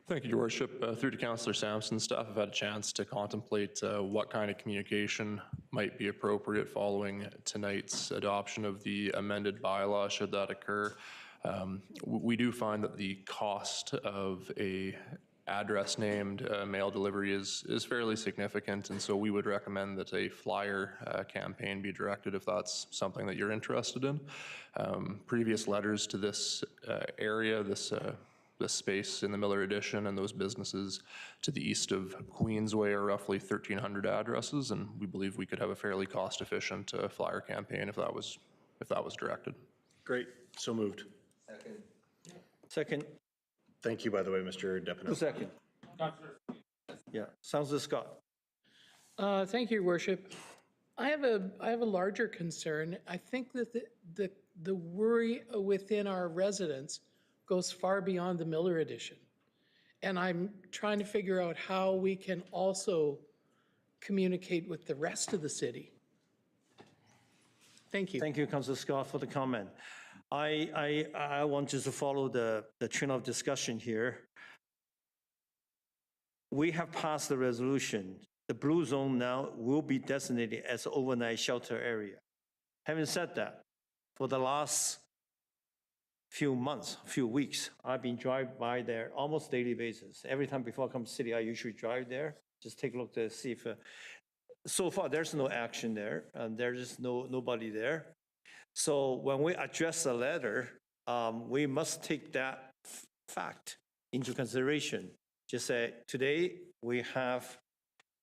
Thank you, Your Worship. Through to Councillor Sampson, staff have had a chance to contemplate what kind of communication might be appropriate following tonight's adoption of the amended bylaw, should that occur. We do find that the cost of a address named mail delivery is fairly significant, and so we would recommend that a flyer campaign be directed if that's something that you're interested in. Previous letters to this area, this space in the Miller Addition and those businesses to the east of Queensway are roughly 1,300 addresses, and we believe we could have a fairly cost-efficient flyer campaign if that was directed. Great, so moved. Second. Thank you, by the way, Mr. Depineau. Second. Yeah, Councillor Scott. Thank you, Your Worship. I have a larger concern. I think that the worry within our residents goes far beyond the Miller Addition. And I'm trying to figure out how we can also communicate with the rest of the city. Thank you. Thank you, Councillor Scott, for the comment. I want just to follow the train of discussion here. We have passed the resolution. The blue zone now will be designated as overnight shelter area. Having said that, for the last few months, few weeks, I've been driving by there almost daily basis. Every time before I come to the city, I usually drive there, just take a look to see if, so far there's no action there, and there's just nobody there. So when we address the letter, we must take that fact into consideration. Just say, today we have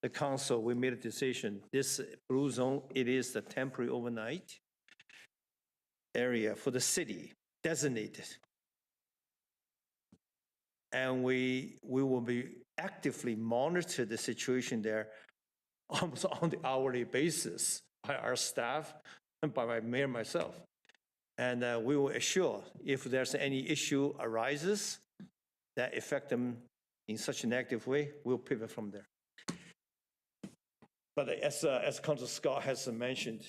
the council, we made a decision, this blue zone, it is the temporary overnight area for the city, designated. And we will be actively monitor the situation there almost on the hourly basis by our staff and by my mayor myself. And we will assure if there's any issue arises that affect them in such a negative way, we'll pivot from there. But as Councilor Scott has mentioned,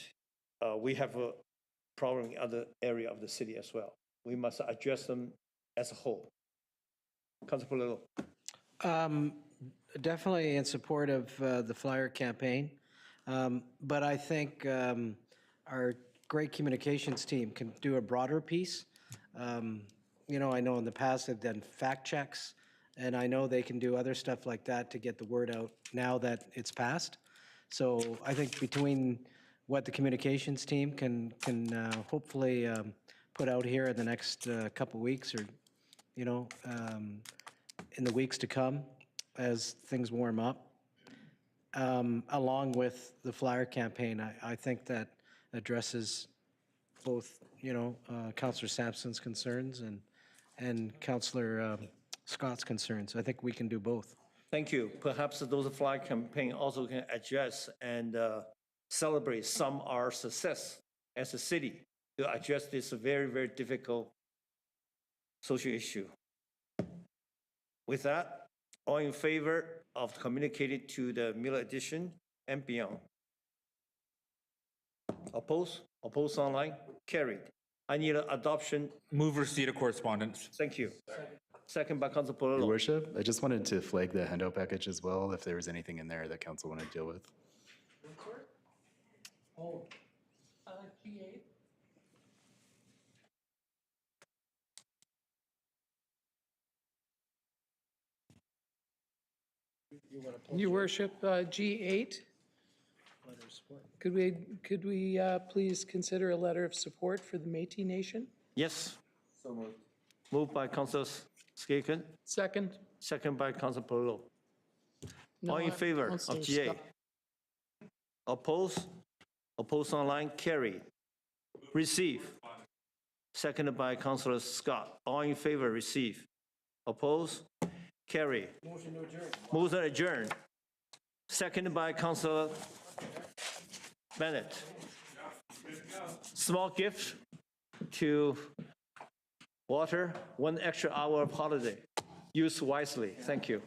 we have a problem in other area of the city as well. We must address them as a whole. Councilor Polillo. Definitely in support of the flyer campaign. But I think our great communications team can do a broader piece. You know, I know in the past they've done fact checks, and I know they can do other stuff like that to get the word out now that it's passed. So I think between what the communications team can hopefully put out here in the next couple weeks, or, you know, in the weeks to come as things warm up, along with the flyer campaign, I think that addresses both, you know, Councillor Sampson's concerns and Councillor Scott's concerns. I think we can do both. Thank you. Perhaps those flyer campaign also can address and celebrate some of our success as a city to address this very, very difficult social issue. With that, all in favor of communicating to the Miller Addition and beyond? Oppose? Oppose online? Carried. I need an adoption. Move receipt of correspondence. Thank you. Second by Councilor Polillo. Your Worship, I just wanted to flag the handout package as well, if there was anything in there that council wanted to deal with. Oh, G8. Your Worship, G8. Could we please consider a letter of support for the Métis Nation? Yes. So moved. Moved by Councilor Skaken. Second. Second by Councilor Polillo. No, All in favor of Councilor G8? Scott. Oppose? Oppose online? Carried. Receive. Seconded by Councilor Scott. All in favor? Receive. Oppose? Carry. Motion to adjourn. Motion adjourned. seconded by Councilor Bennett. Small gift to water, 1 extra hour of holiday. Use wisely. Thank you.